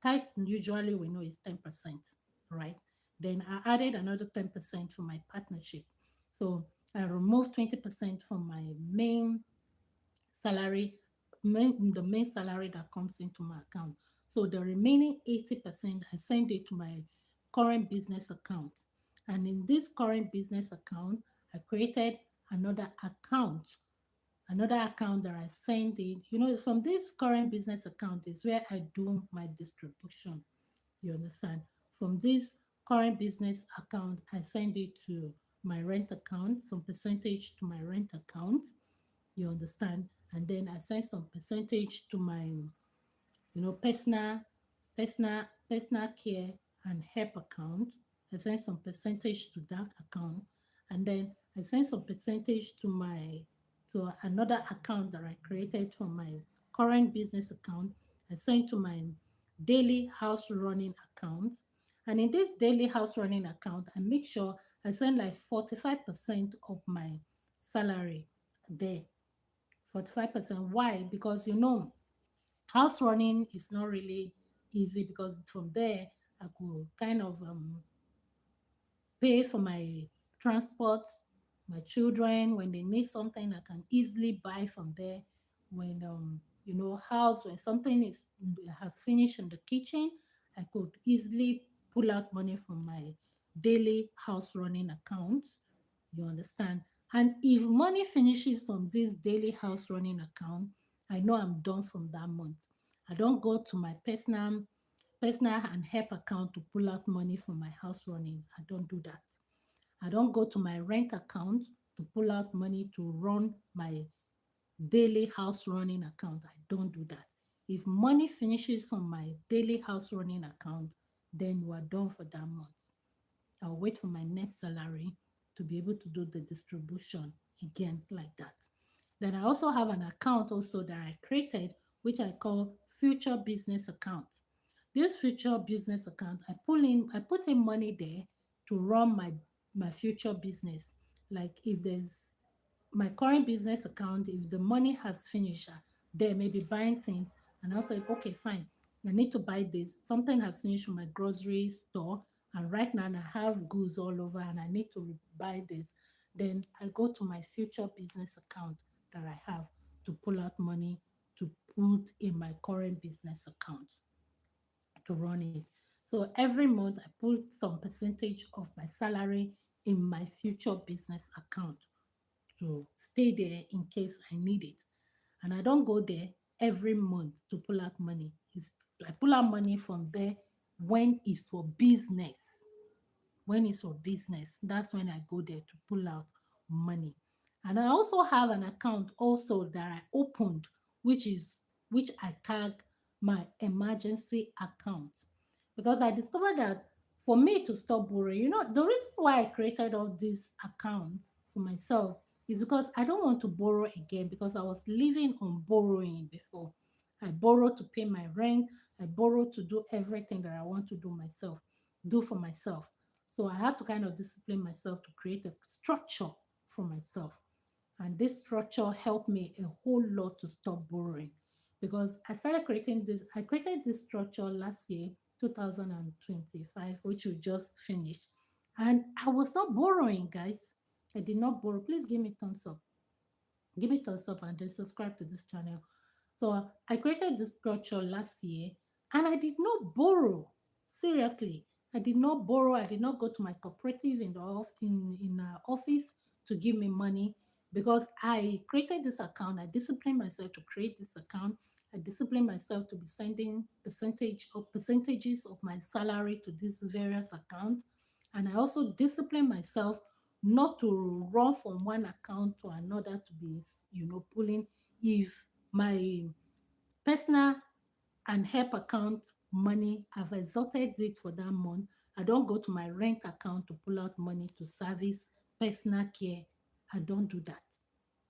Tithe usually we know is 10%, right? Then I added another 10% for my partnership. So I remove 20% from my main salary, the main salary that comes into my account. So the remaining 80%, I send it to my current business account. And in this current business account, I created another account, another account that I send in. From this current business account is where I do my distribution. You understand? From this current business account, I send it to my rent account, some percentage to my rent account. You understand? And then I send some percentage to my, personal care and help account. I send some percentage to that account, and then I send some percentage to another account that I created for my current business account. I send to my daily house running account, and in this daily house running account, I make sure I send like 45% of my salary there. 45%. Why? Because house running is not really easy, because from there I could kind of pay for my transport, my children when they need something, I can easily buy from there. When house, when something is has finished in the kitchen, I could easily pull out money from my daily house running account. You understand? And if money finishes on this daily house running account, I know I'm done from that month. I don't go to my personal and help account to pull out money from my house running. I don't do that. I don't go to my rent account to pull out money to run my daily house running account. I don't do that. If money finishes on my daily house running account, then we are done for that month. I'll wait for my next salary to be able to do the distribution again like that. Then I also have an account also that I created, which I call future business account. This future business account, I put in money there to run my future business. Like if there's my current business account, if the money has finished, there may be buying things, and I'll say, okay, fine, I need to buy this. Something has finished from my grocery store, and right now I have goods all over, and I need to buy this. Then I go to my future business account that I have to pull out money to put in my current business account to run it. So every month I put some percentage of my salary in my future business account to stay there in case I need it. And I don't go there every month to pull out money. I pull out money from there when it's for business. When it's for business, that's when I go there to pull out money. And I also have an account also that I opened, which I tag my emergency account, because I discovered that for me to stop borrowing, the reason why I created all these accounts for myself is because I don't want to borrow again, because I was living on borrowing before. I borrow to pay my rent, I borrow to do everything that I want to do for myself. So I had to kind of discipline myself to create a structure for myself. And this structure helped me a whole lot to stop borrowing, because I created this structure last year, 2025, which we just finished. And I was not borrowing, guys. I did not borrow. Please give me thumbs up. Give me thumbs up and then subscribe to this channel. So I created this structure last year, And I did not borrow. Seriously, I did not borrow. I did not go to my cooperative in the in office to give me money because I created this account. I disciplined myself to create this account. I disciplined myself to be sending percentages of my salary to these various accounts. And I also disciplined myself not to run from one account to another to be, pulling. If my personal and help account money, I've exhausted it for that month. I don't go to my rent account to pull out money to service personal care. I don't do that.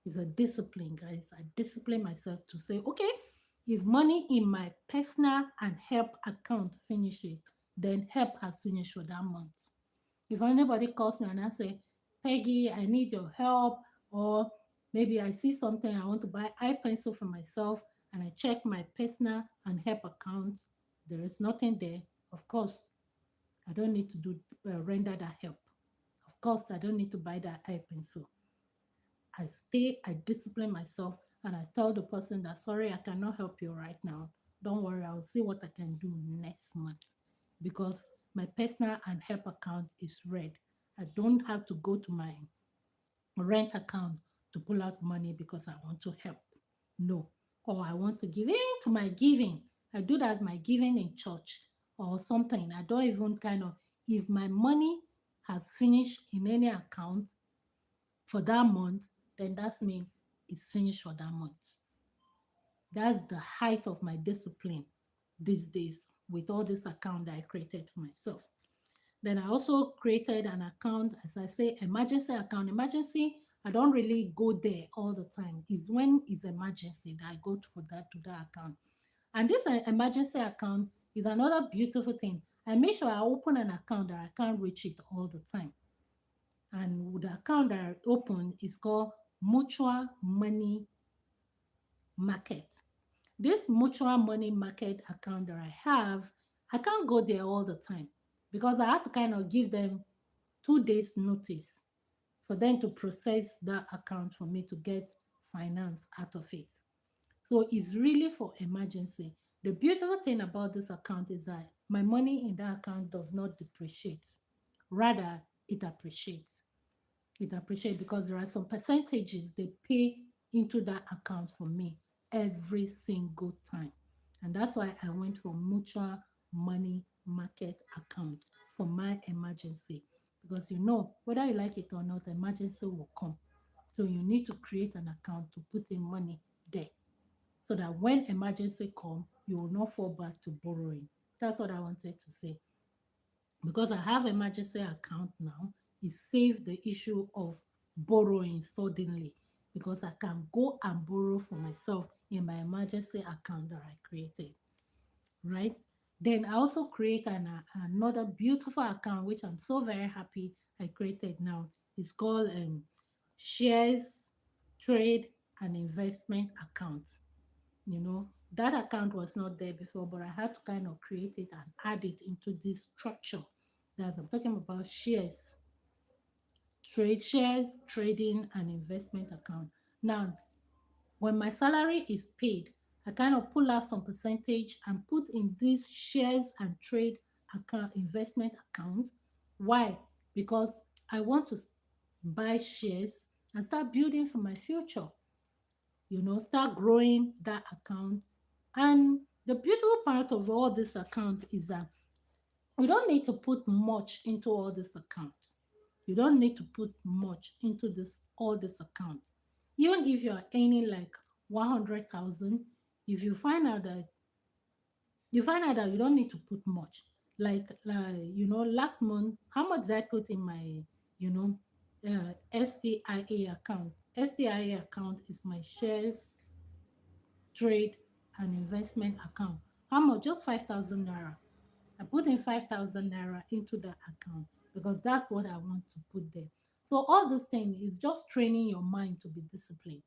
It's a discipline, guys. I discipline myself to say, okay, if money in my personal and help account finish it, then help has finished for that month. If anybody calls me and I say, Peggy, I need your help, or maybe I see something I want to buy eye pencil for myself, and I check my personal and help account, there is nothing there. Of course, I don't need to do render that help. Of course, I don't need to buy that eye pencil. I discipline myself, and I tell the person that sorry, I cannot help you right now. Don't worry, I'll see what I can do next month because my personal and help account is red. I don't have to go to my rent account to pull out money because I want to help. No. Or I want to give in to my giving. I do that my giving in church or something. I don't even if my money has finished in any account, for that month, then that's mean it's finished for that month. That's the height of my discipline these days with all this account that I created for myself. Then I also created an account, as I say, emergency account. Emergency, I don't really go there all the time. It's when it's emergency that I go to that account. And this emergency account is another beautiful thing. I make sure I open an account that I can't reach it all the time. And the account that I open is called Mutual Money Market. This Mutual Money Market account that I have, I can't go there all the time because I have to kind of give them 2 days notice for them to process that account for me to get finance out of it. So it's really for emergency. The beautiful thing about this account is that my money in that account does not depreciate. Rather, it appreciates. It appreciates because there are some percentages they pay into that account for me every single time. And that's why I went for mutual money market account for my emergency. Because whether you like it or not, emergency will come. So you need to create an account to put in money there so that when emergency come, you will not fall back to borrowing. That's what I wanted to say. Because I have emergency account now, it saves the issue of borrowing suddenly because I can go and borrow for myself in my emergency account that I created, right? Then I also create another beautiful account which I'm so very happy I created now. It's called shares, trade, and investment account. That account was not there before, but I had to kind of create it and add it into this structure that I'm talking about shares, trading, and investment account. Now, when my salary is paid, I kind of pull out some percentage and put in this shares and trade account, investment account. Why? Because I want to buy shares and start building for my future. Start growing that account. And the beautiful part of all this account is that we don't need to put much into all this account. You don't need to put much into this all this account. Even if you are earning like 100,000, if you find out that you don't need to put much. Last month, how much did I put in my, you know, STIA account? STIA account is my shares, trade, and investment account. How much? Just 5,000 naira. I put in 5,000 naira into that account because that's what I want to put there. So all this thing is just training your mind to be disciplined.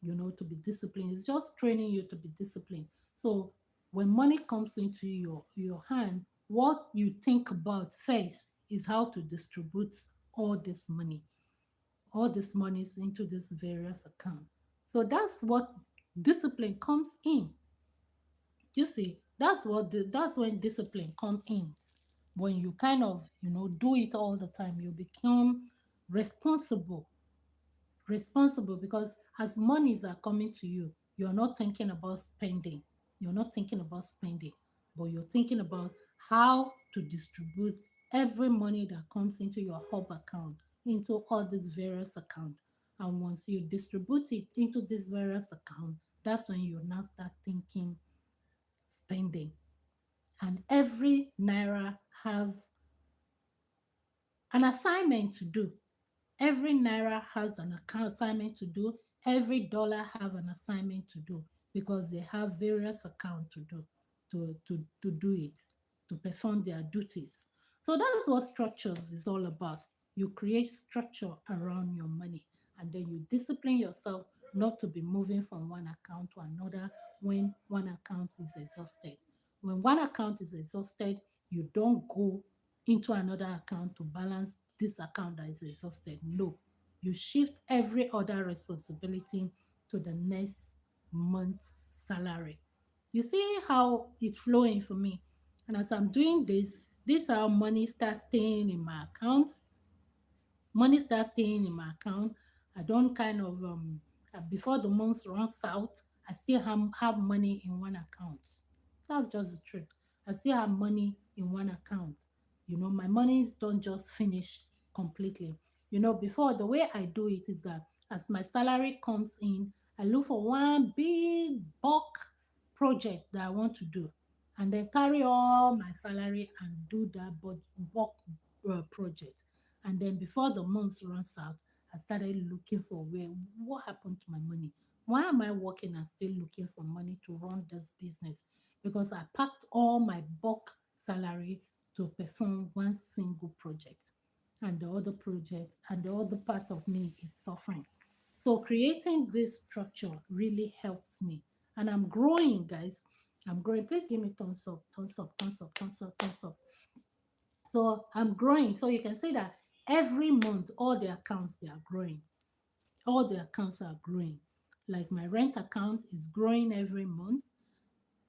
To be disciplined. It's just training you to be disciplined. So when money comes into your hand, what you think about first is how to distribute all this money, all this monies into this various account. So that's what discipline comes in. You see, That's when discipline comes in. When you kind of, do it all the time, you become responsible. Responsible, because as monies are coming to you, you're not thinking about spending. You're not thinking about spending, but you're thinking about how to distribute every money that comes into your hub account into all these various accounts. And once you distribute it into these various accounts, that's when you now start thinking spending. And every naira have an assignment to do. Every naira has an assignment to do. Every dollar have an assignment to do, because they have various accounts to do, to do it, to perform their duties. So that's what structures is all about. You create structure around your money, and then you discipline yourself not to be moving from one account to another when one account is exhausted. When one account is exhausted, you don't go into another account to balance this account that is exhausted. No, you shift every other responsibility to the next month's salary. You see how it's flowing for me. And as I'm doing this is how money starts staying in my account. Money starts staying in my account. I don't kind of before the month runs out, I still have money in one account. That's just the truth. I still have money in one account. My monies don't just finish completely. Before, the way I do it is that as my salary comes in, I look for one big bulk project that I want to do, and then carry all my salary and do that bulk project. And then before the month runs out, I started looking for what happened to my money. Why am I working and still looking for money to run this business? Because I packed all my bulk salary to perform one single project, and the other part of me is suffering. So creating this structure really helps me, and I'm growing, guys. I'm growing. Please give me thumbs up, thumbs up, thumbs up, thumbs up, thumbs up. So I'm growing. So you can see that every month, all the accounts, they are growing. All the accounts are growing. Like my rent account is growing every month.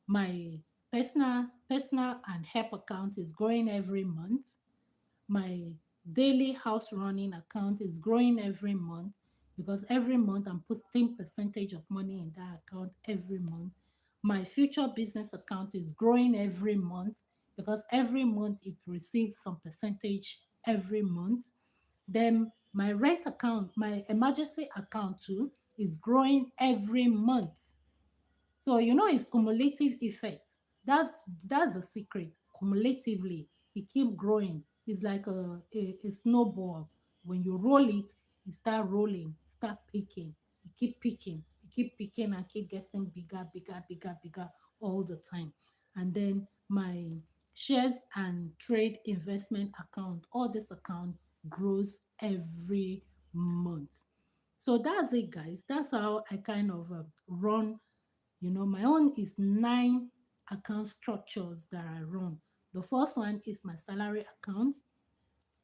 My personal and help account is growing every month. My daily house running account is growing every month, because every month I'm putting percentage of money in that account every month. My future business account is growing every month, because every month it receives some percentage every month. Then my rent account, my emergency account too, is growing every month. So it's cumulative effect. That's the secret. Cumulatively, it keep growing. It's like a snowball. When you roll it, it start rolling, start picking. You keep picking, you keep picking, and keep getting bigger, bigger, bigger, bigger all the time. And then my shares and trade investment account, all this account grows every month. So that's it, guys. That's how I kind of run. My own is 9 account structures that I run. The first one is my salary account.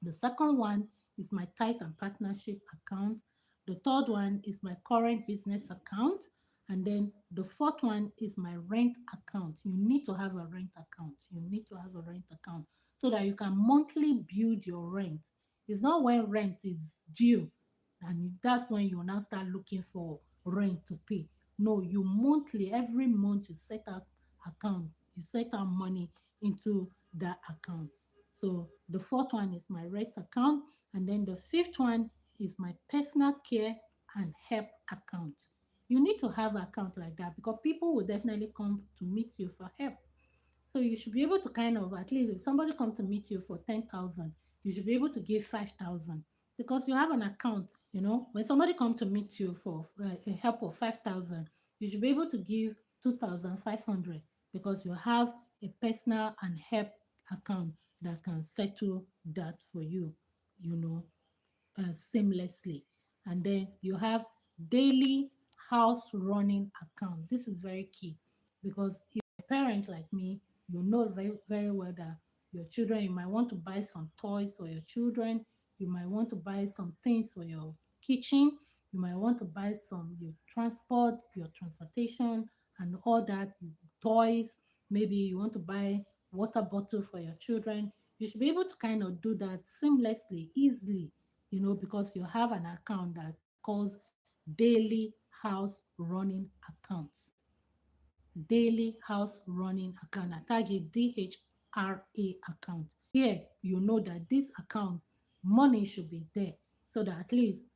The second one is my tithe and partnership account. The third one is my current business account. And then the fourth one is my rent account. You need to have a rent account. You need to have a rent account so that you can monthly build your rent. It's not when rent is due and that's when you now start looking for rent to pay. No, you monthly, every month you set out account, you set out money into that account. So the fourth one is my rent account, and then the fifth one is my personal care and help account. You need to have an account like that, because people will definitely come to meet you for help. So you should be able to kind of, at least if somebody comes to meet you for 10,000, you should be able to give 5,000, because you have an account. When somebody comes to meet you for a help of 5,000, you should be able to give 2,500, because you have a personal and help account that can settle that for you, you know seamlessly. And then you have daily house running account. This is very key, because if you're a parent like me, you know very, very well that your children, you might want to buy some toys for your children, you might want to buy some things for your kitchen, you might want to buy some your transportation and all that, toys. maybe you want to buy water bottle for your children, you should be able to kind of do that seamlessly, easily, because you have an account that calls daily house running account. Daily house running account. I tag it DHRA account. Here, you know that this account, money should be there so that at least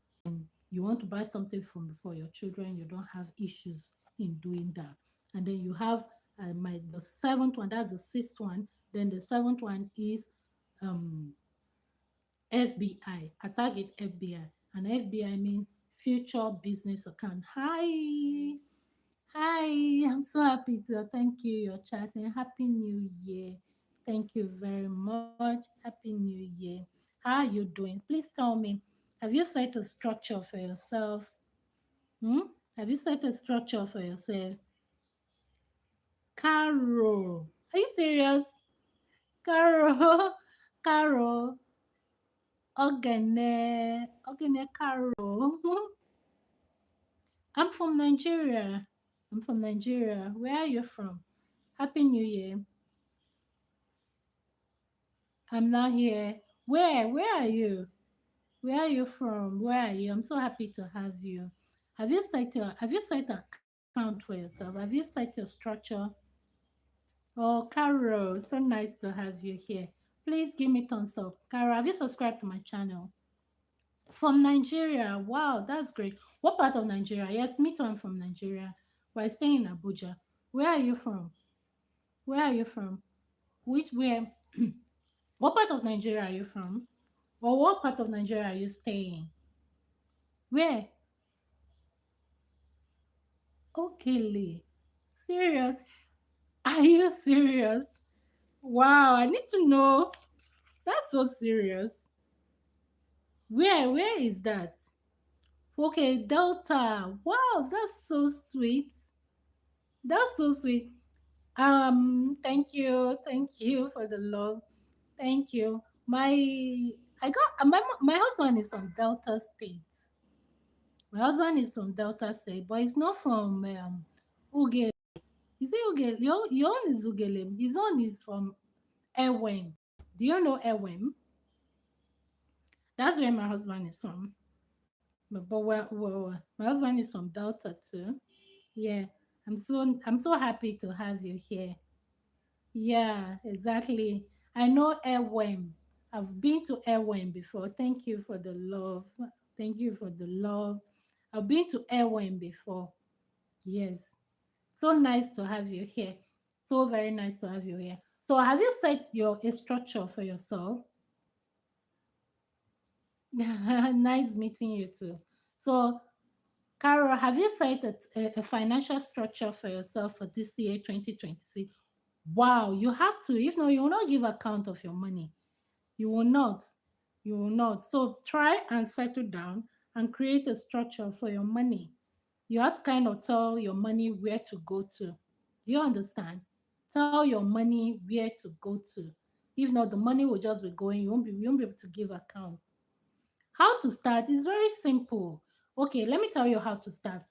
you want to buy something for your children, you don't have issues in doing that. And then you have the seventh one, that's the sixth one. Then the seventh one is um FBI. I target FBI. And FBI means future business account. Hi, I'm so happy to thank you. You're chatting. Happy New Year. Thank you very much. Happy New Year. How are you doing? Please tell me, have you set a structure for yourself? Hmm? Have you set a structure for yourself? Caro, are you serious? Caro, Caro, Ogene, Caro. I'm from Nigeria. I'm from Nigeria. Where are you from? Happy New Year. I'm not here. Where are you? Where are you from? Where are you? I'm so happy to have you. Have you set an account for yourself? Have you set your structure? Oh, Carol, so nice to have you here. Please give me thumbs up. Carol, have you subscribed to my channel? From Nigeria. Wow, that's great. What part of Nigeria? Yes, me too. I'm from Nigeria. But I stay in Abuja. Where are you from? Where are you from? Where? What part of Nigeria are you from? Or what part of Nigeria are you staying? Where? Okay, Lee. Serious? Are you serious? Wow, I need to know. That's so serious. Where is that? Okay, Delta. Wow, that's so sweet. That's so sweet. Thank you for the love. Thank you. My husband is from Delta State. My husband is from Delta State, but he's not from Ugele. Is it Ugele? Your own is Ugele. His own is from Ewem. Do you know Ewem? That's where my husband is from. My husband is from Delta too. Yeah. I'm so happy to have you here. Yeah, exactly. I know Ewem. I've been to Ewem before. Thank you for the love. Thank you for the love. I've been to Ewem before. Yes. So nice to have you here. So very nice to have you here. So have you set your a structure for yourself? Nice meeting you too. So, Carol, have you set a financial structure for yourself for this year 2026? Wow, you have to. If not, you will not give account of your money. You will not. You will not. So try and settle down and create a structure for your money. You have to kind of tell your money where to go to. Do you understand? Tell your money where to go to. If not, the money will just be going. You won't be able to give account. How to start is very simple. Okay, let me tell you how to start.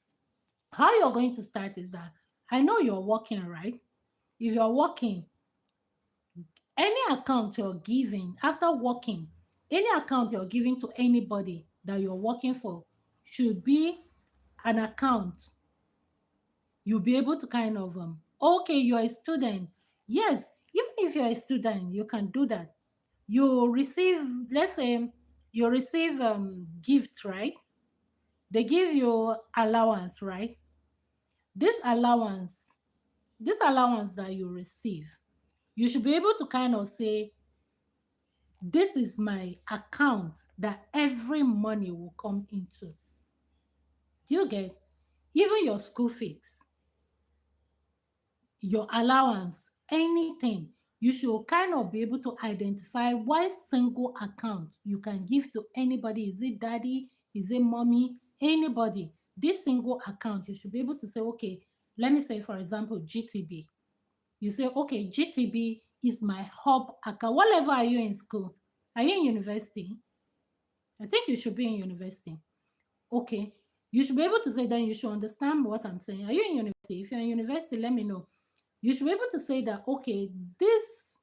How you're going to start is that I know you're working, right? If you're working, any account you're giving after working, any account you're giving to anybody that you're working for should be an account you'll be able to kind of okay, you're a student. Yes, even if you're a student, you can do that. You receive, let's say you receive gift, right? They give you allowance, right? This allowance, this allowance that you receive, you should be able to kind of say, this is my account that every money will come into. Do you get? Even your school fees, your allowance, anything, you should kind of be able to identify what single account you can give to anybody. Is it daddy? Is it mommy? Anybody. This single account, you should be able to say, okay, let me say, for example, GTB. You say, okay, GTB is my hub account. What level are you in school? Are you in university? I think you should be in university. Okay. You should be able to say, then you should understand what I'm saying. Are you in university? If you're in university, let me know. You should be able to say that, okay, this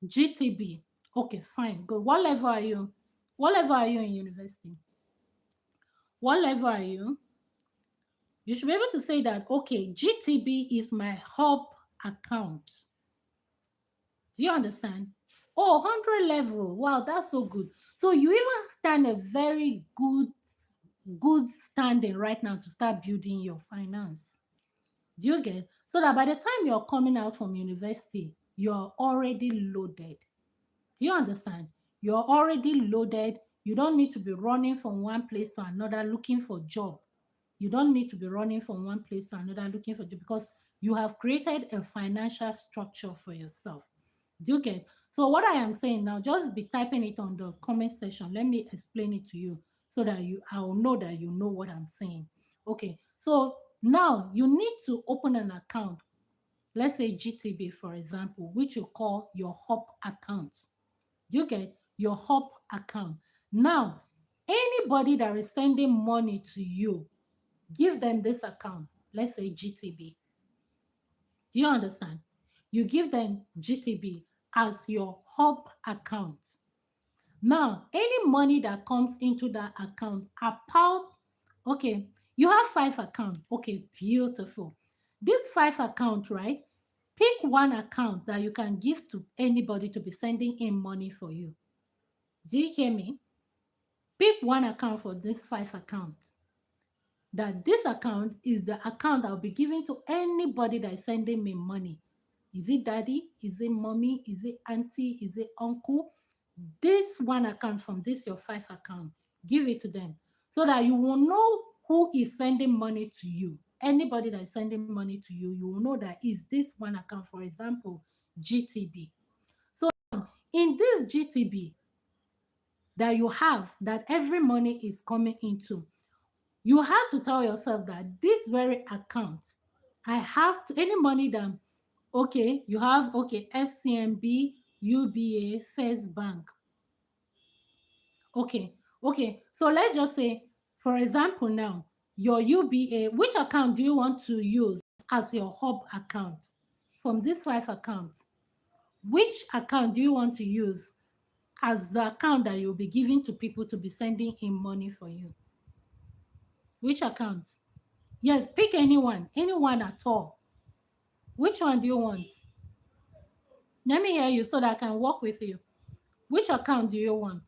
GTB, okay, fine, good. What level are you? What level are you in university? What level are you? You should be able to say that, okay, GTB is my hub account. Do you understand? Oh, 100 level. Wow, that's so good. So you even stand a very good standing right now to start building your finance. Do you get? So that by the time you're coming out from university, you're already loaded. Do you understand? You're already loaded. You don't need to be running from one place to another looking for job. You don't need to be running from one place to another looking for job because you have created a financial structure for yourself. Do you get? So what I am saying now, just be typing it on the comment section. Let me explain it to you so that I'll know that you know what I'm saying. Okay. So now you need to open an account. Let's say GTB, for example, which you call your hub account. You get your hub account. Now, anybody that is sending money to you, give them this account. Let's say GTB. Do you understand? You give them GTB as your hub account. Now, any money that comes into that account, about, okay, you have 5 accounts. Okay, beautiful. This 5 account, right? Pick one account that you can give to anybody to be sending in money for you. Do you hear me? Pick one account for this 5 accounts. That this account is the account I'll be giving to anybody that is sending me money. Is it daddy? Is it mommy? Is it auntie? Is it uncle? This one account from this your 5 account, give it to them so that you will know who is sending money to you. Anybody that is sending money to you, you will know that is this one account, for example, GTB. So in this GTB that you have, that every money is coming into, you have to tell yourself that this very account, I have to, any money that, okay, you have, okay, FCMB, UBA, First Bank. Okay, okay. So let's just say, for example, now your UBA, which account do you want to use as your hub account from this 5 accounts? Which account do you want to use as the account that you'll be giving to people to be sending in money for you? Which account? Yes, pick anyone at all. Which one do you want? Let me hear you so that I can work with you. Which account do you want?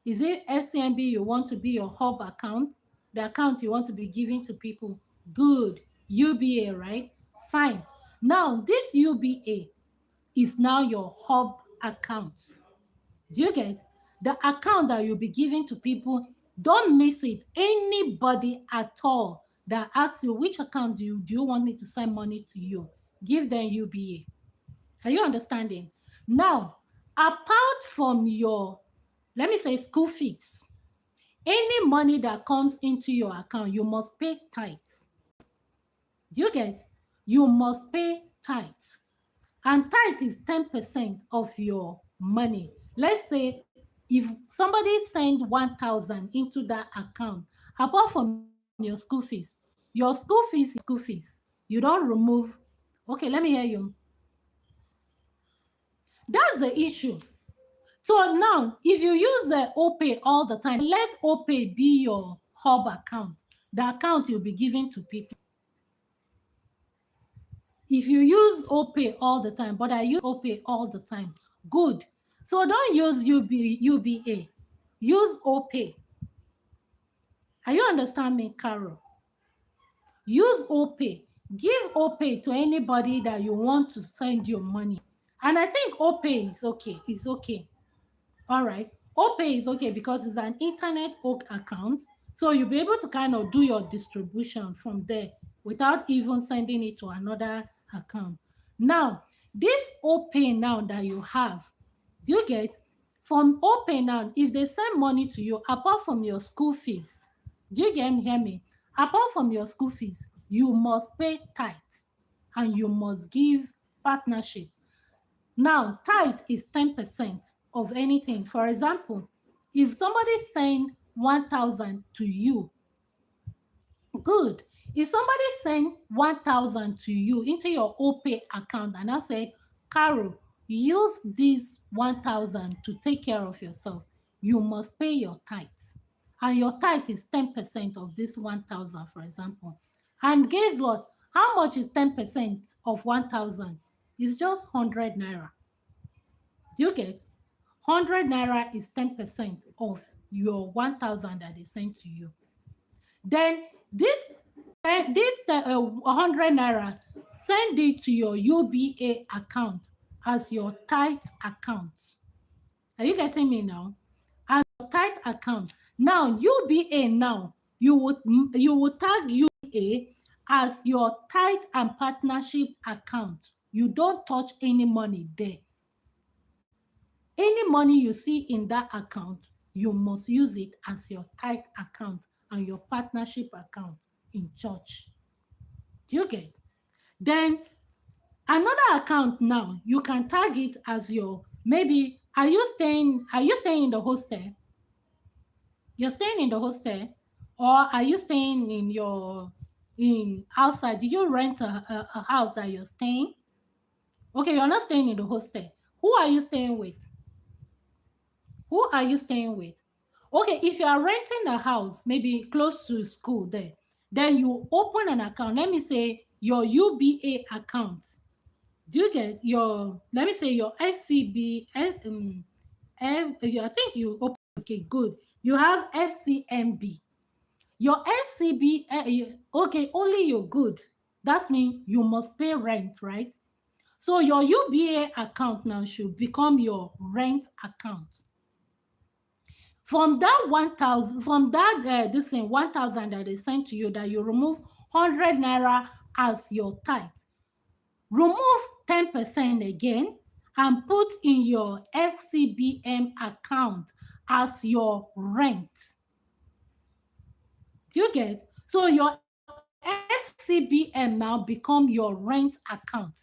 Is it SCMB you want to be your hub account? The account you want to be giving to people? Good. UBA, right? Fine. Now, this UBA is now your hub account. Do you get the account that you'll be giving to people? Don't miss it. Anybody at all that asks you which account do you want me to send money to you, give them UBA. Are you understanding? Now, apart from your, let me say, school fees, any money that comes into your account, you must pay tithes. Do you get? You must pay tithes. And tithe is 10% of your money. Let's say if somebody send 1,000 into that account, apart from your school fees, your school fees is school fees. You don't remove. Okay, let me hear you. That's the issue. So now, if you use the OPay all the time, let OPay be your hub account, the account you'll be giving to people. If you use OPay all the time, but I use OPay all the time, good. So don't use UBA. Use OPay. Are you understand me, Carol? Use OPay. Give OPay to anybody that you want to send your money. And I think OPay is okay. It's okay. All right. OPay is okay because it's an internet account. So you'll be able to kind of do your distribution from there without even sending it to another account. Now, this OPay now that you have, do you get? From OPay now, if they send money to you, apart from your school fees, do you hear me? Apart from your school fees, you must pay tithe and you must give partnership. Now, tithe is 10% of anything. For example, if somebody send 1,000 to you, good. If somebody send 1,000 to you into your OPay account and I said, Carol, use this 1,000 to take care of yourself, you must pay your tithe. And your tithe is 10% of this 1,000, for example. And guess what? How much is 10% of 1,000? It's just 100 naira. Do you get? 100 naira is 10% of your 1,000 that they sent to you. Then this 100 naira, send it to your UBA account as your tithe account. Are you getting me now? As your tithe account. Now UBA now, you would tag UBA as your tithe and partnership account. You don't touch any money there. Any money you see in that account, you must use it as your tithe account and your partnership account in church. Do you get? Then another account now, you can tag it as your, maybe, are you staying in the hostel? You're staying in the hostel, or are you staying in outside? Did you rent a house that you're staying? Okay, you're not staying in the hostel. Who are you staying with? Who are you staying with? Okay, if you are renting a house, maybe close to school there, then you open an account. Let me say your UBA account. Do you get your, let me say your SCB, I think you open, okay, good. You have FCMB. Your FCB, okay, only you're good. That means you must pay rent, right? So your UBA account now should become your rent account. From that 1,000, from that this thing 1,000 that they sent to you, that you remove 100 naira as your tithe, remove 10% again and put in your FCBM account as your rent. Do you get? So your FCBM now become your rent account.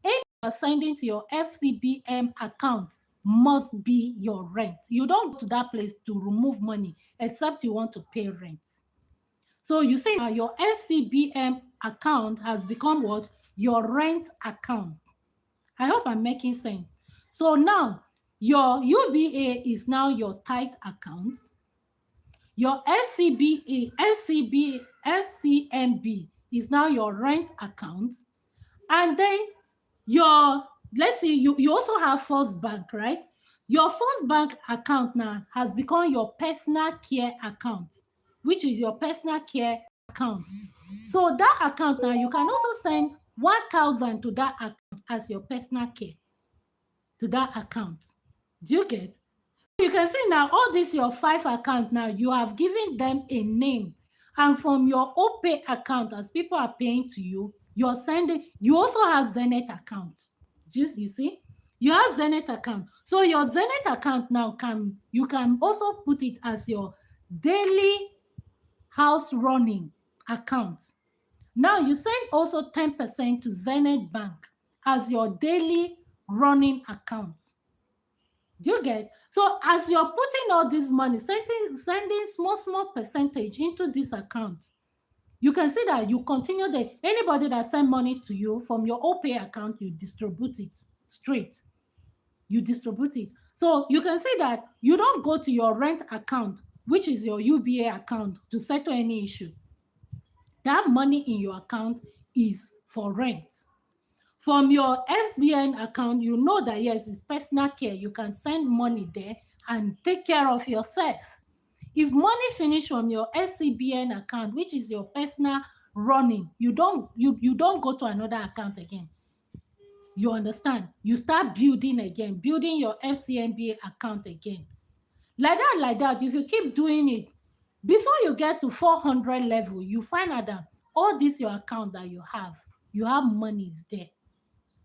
Any you're sending to your FCBM account must be your rent. You don't go to that place to remove money except you want to pay rent. So you say now your FCBM account has become what? Your rent account. I hope I'm making sense. So now your UBA is now your tithe account. Your FCMB is now your rent account. And then your, let's see, you also have First Bank, right? Your First Bank account now has become your personal care account, which is your personal care account. So that account now, you can also send 1,000 to that account as your personal care, to that account. Do you get? You can see now all this your 5 account now, you have given them a name. And from your OPay account, as people are paying to you, you're sending, you also have Zenith account. You see? You have Zenith account. So your Zenith account now you can also put it as your daily house running account. Now you send also 10% to Zenith Bank as your daily running account. Do you get? So as you're putting all this money, sending small percentage into this account, you can see that you continue anybody that send money to you from your OPay account, you distribute it straight. You distribute it. So you can see that you don't go to your rent account, which is your UBA account, to settle any issue. That money in your account is for rent. From your FBN account, you know that yes, it's personal care. You can send money there and take care of yourself. If money finish from your SCBN account, which is your personal running, you don't go to another account again. You understand? You start building again, building your FCMBA account again. Like that, if you keep doing it, before you get to 400 level, you find out that all this your account that you have monies there.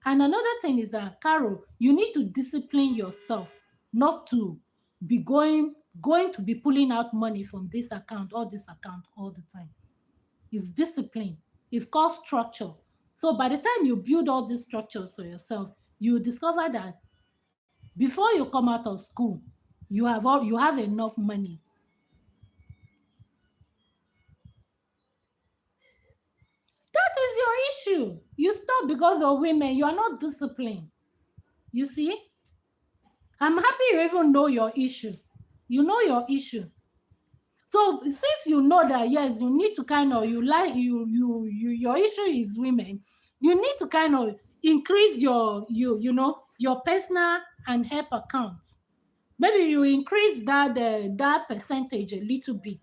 And another thing is that, Carol, you need to discipline yourself not to be going to be pulling out money from this account or this account all the time. It's discipline. It's called structure. So by the time you build all these structures for yourself, you discover that before you come out of school, you have enough money. issue. You stop because of women. You are not disciplined. You see? I'm happy you even know your issue. You know your issue. So since you know that, yes, you need to kind of, your issue is women, you need to kind of increase your personal and help account. Maybe you increase that percentage a little bit.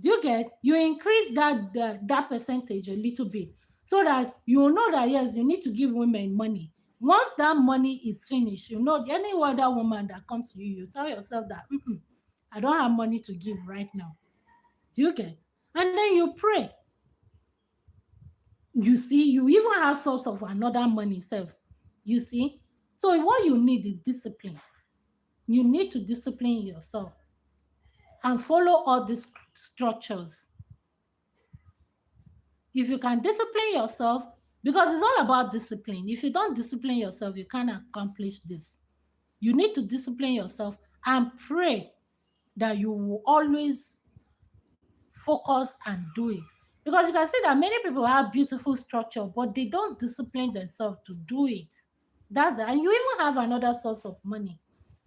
Do you get? You increase that percentage a little bit, so that you know that, yes, you need to give women money. Once that money is finished, any other woman that comes to you, you tell yourself that, I don't have money to give right now. Do you get? And then you pray. You see, you even have source of another money self. You see? So what you need is discipline. You need to discipline yourself and follow all these structures. If you can discipline yourself, because it's all about discipline. If you don't discipline yourself, you can't accomplish this. You need to discipline yourself and pray that you will always focus and do it. Because you can see that many people have beautiful structure, but they don't discipline themselves to do it. That's it. And you even have another source of money.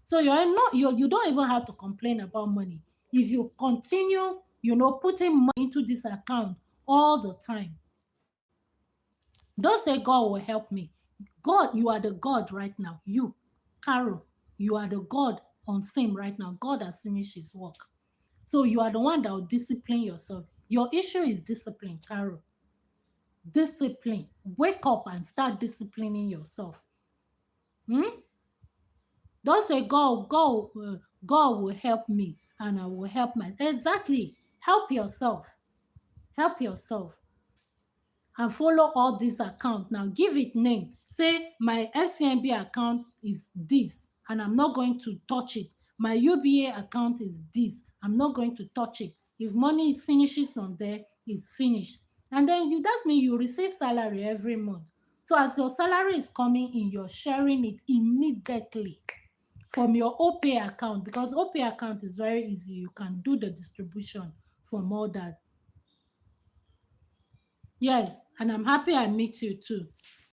So you don't even have to complain about money if you continue, putting money into this account all the time. Don't say God will help me. God, you are the God right now. You, Carol, you are the God on same right now. God has finished his work. So you are the one that will discipline yourself. Your issue is discipline, Carol. Discipline. Wake up and start disciplining yourself. Don't say God will help me and I will help myself. Exactly. Help yourself. Help yourself. And follow all these accounts. Now give it name. Say my FCMB account is this, and I'm not going to touch it. My UBA account is this. I'm not going to touch it. If money is finishes on there, it's finished. And then that's mean you receive salary every month. So as your salary is coming in, you're sharing it immediately from your OPay account, because OPay account is very easy. You can do the distribution from all that. Yes, and I'm happy I meet you too.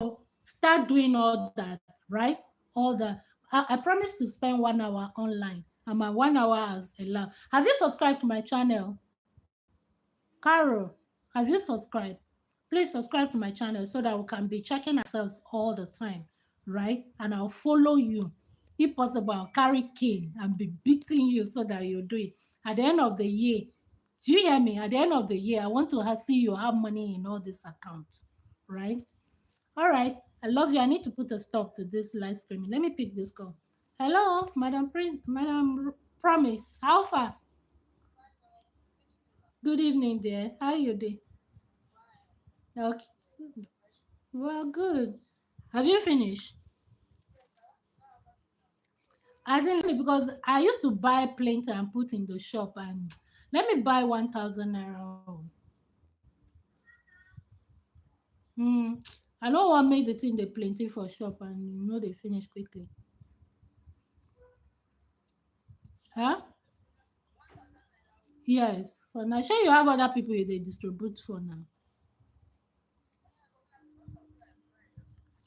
So start doing all that, right? All that. I promise to spend 1 hour online, and my 1 hour has allowed. Have you subscribed to my channel? Carol, have you subscribed? Please subscribe to my channel so that we can be checking ourselves all the time, right? And I'll follow you. If possible, I'll carry cane and be beating you so that you do it. At the end of the year, do you hear me? At the end of the year, I want to see you have money in all these accounts, right? All right. I love you. I need to put a stop to this live streaming. Let me pick this call. Hello, Madam Prince, Madam Promise. How far? Good evening, dear. How you doing? Okay. Well, good. Have you finished? I didn't, because I used to buy plenty and put in the shop, and let me buy 1,000 naira. Hmm. I don't want make the thing they plenty for shop and they finish quickly. Huh? Yes. For now, sure you have other people they distribute for now.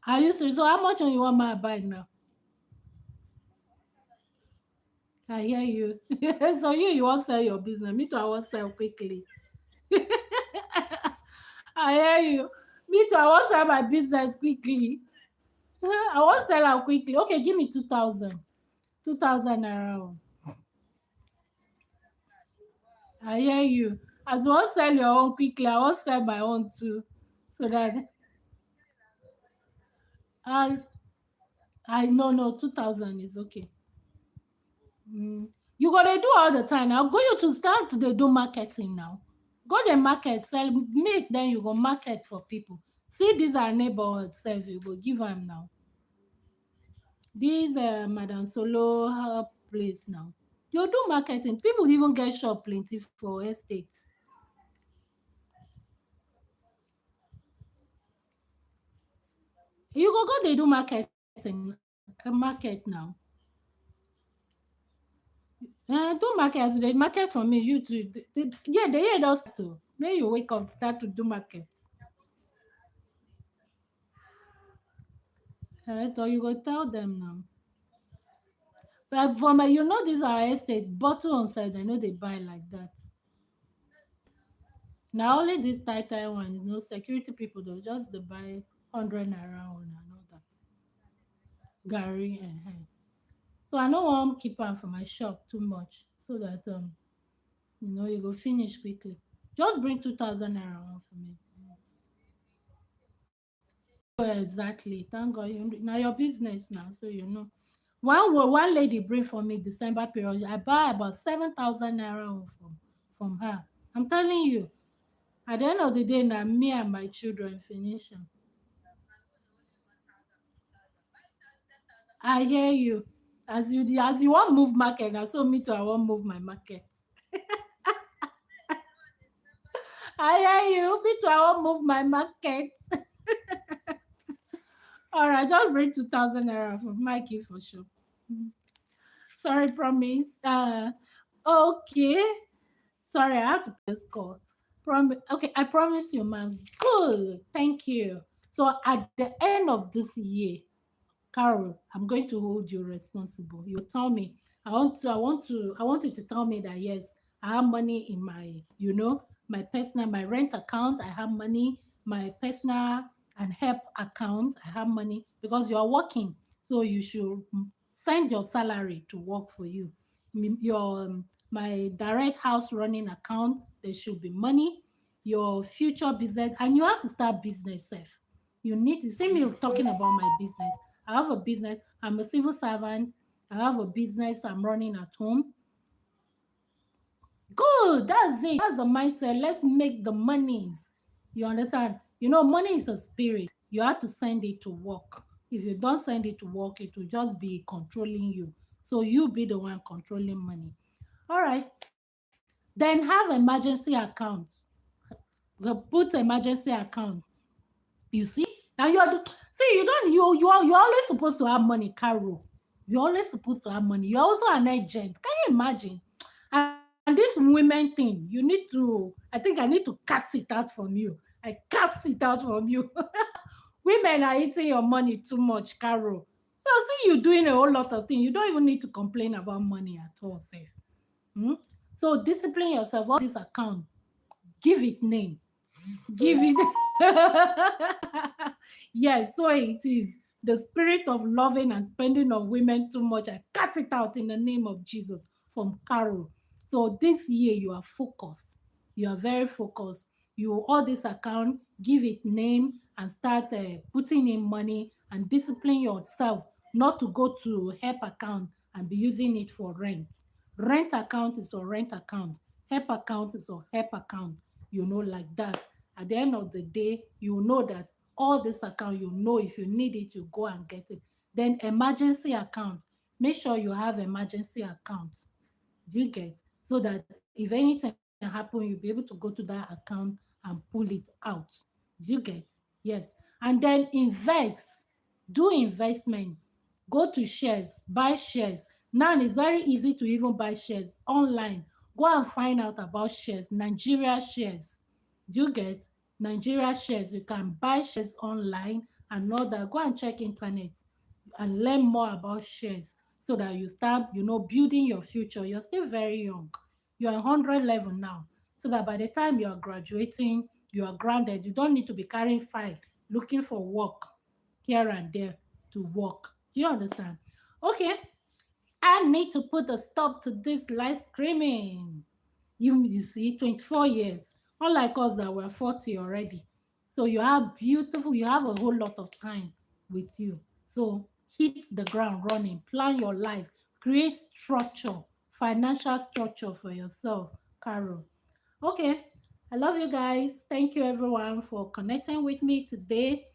Are you serious? So how much on you want my buy now? I hear you. So you want sell your business. Me too, I want sell quickly. I hear you. Me too, I want sell my business quickly. I want sell out quickly. Okay, give me 2,000. 2,000 around. I hear you. As you want sell your own quickly, I want sell my own too. So that I no 2,000 is okay. You gotta do all the time. Now go you to start to do marketing now. Go the market, sell meat, then you go market for people. See, these are neighborhood self, you go give them now. This Madam Solo her place now. You do marketing. People even get shop plenty for estates. You go they do marketing, market now. Do market as they market for me. You too. Yeah, the year does start to. When you wake up, start to do markets. Or you go tell them now. But for my, you know, these are estate bottle on side. I know they buy like that. Now only this title one, security people they'll just they buy 100 naira one and all that. Gary. So I don't want keep am for my shop too much so that you go finish quickly. Just bring 2,000 naira one for me. Oh, exactly. Thank God. Now your business now, so you know. One lady bring for me December period. I buy about 7,000 naira one from her. I'm telling you. At the end of the day, now me and my children finish am. I hear you. As you want move market, na so me too. I want move my market. I hear you. Me too. I want move my market. All right, just bring 2,000 naira for Mikey for sure. Sorry, promise. Okay. Sorry, I have to take this call. Okay, I promise you, ma'am. Good. Thank you. So at the end of this year, Carol, I'm going to hold you responsible. You tell me. I want you to tell me that yes, I have money in my rent account. I have money, my personal and help account. I have money because you are working, so you should send your salary to work for you. Your my direct house running account. There should be money. Your future business, and you have to start business safe. You need to see me talking about my business. I have a business. I'm a civil servant. I have a business I'm running at home. Good. That's it. That's the mindset. Let's make the monies. You understand? Money is a spirit. You have to send it to work. If you don't send it to work, it will just be controlling you. So you be the one controlling money. All right. Then have emergency accounts. Put emergency account. You see? Now see, you don't you're always supposed to have money, Carol. You're always supposed to have money. You're also an agent. Can you imagine? And this women thing, you need to, I think I need to cast it out from you. I cast it out from you. Women are eating your money too much, Carol. See you doing a whole lot of things. You don't even need to complain about money at all, safe. Hmm? So discipline yourself. All this account, give it name. Give it. Yes, so it is. The spirit of loving and spending on women too much, I cast it out in the name of Jesus from Carol. So this year you are focused. You are very focused. You all this account, give it name and start putting in money and discipline yourself not to go to help account and be using it for rent. Rent account is a rent account. Help account is a help account. Like that. At the end of the day, you know that all this account, if you need it, you go and get it. Then emergency account. Make sure you have emergency account. Do you get? So that if anything happen, you'll be able to go to that account and pull it out. Do you get? Yes. And then invest. Do investment. Go to shares, buy shares. Now it's very easy to even buy shares online. Go and find out about shares, Nigeria shares. Do you get? Nigeria shares? You can buy shares online and all that. Go and check internet and learn more about shares so that you start, building your future. You're still very young. You're 100 level now. So that by the time you're graduating, you are grounded. You don't need to be carrying file, looking for work here and there to work. Do you understand? Okay. I need to put a stop to this live screaming. You see, 24 years. Unlike us that were 40 already. So you have a whole lot of time with you. So hit the ground running, plan your life, create structure, financial structure for yourself, Carol. Okay. I love you guys. Thank you everyone for connecting with me today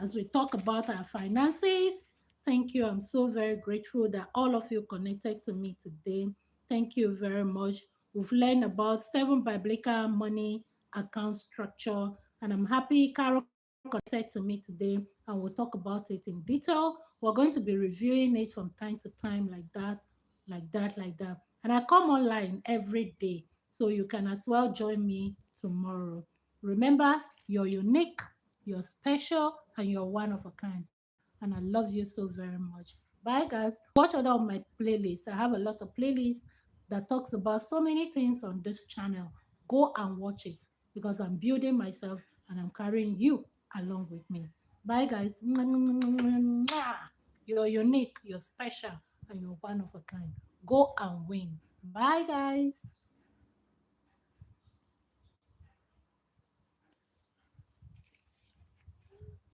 as we talk about our finances. Thank you. I'm so very grateful that all of you connected to me today. Thank you very much. We've learned about 7 biblical money account structure, and I'm happy Carol connected to me today and we'll talk about it in detail. We're going to be reviewing it from time to time, like that, like that, like that. And I come online every day, so you can as well join me tomorrow. Remember, you're unique, you're special, and you're one of a kind. and I love you so very much. Bye, guys. Watch other of my playlists. I have a lot of playlists that talks about so many things on this channel. Go and watch it because I'm building myself and I'm carrying you along with me. Bye, guys. You're unique, you're special, and you're one of a kind. Go and win. Bye, guys.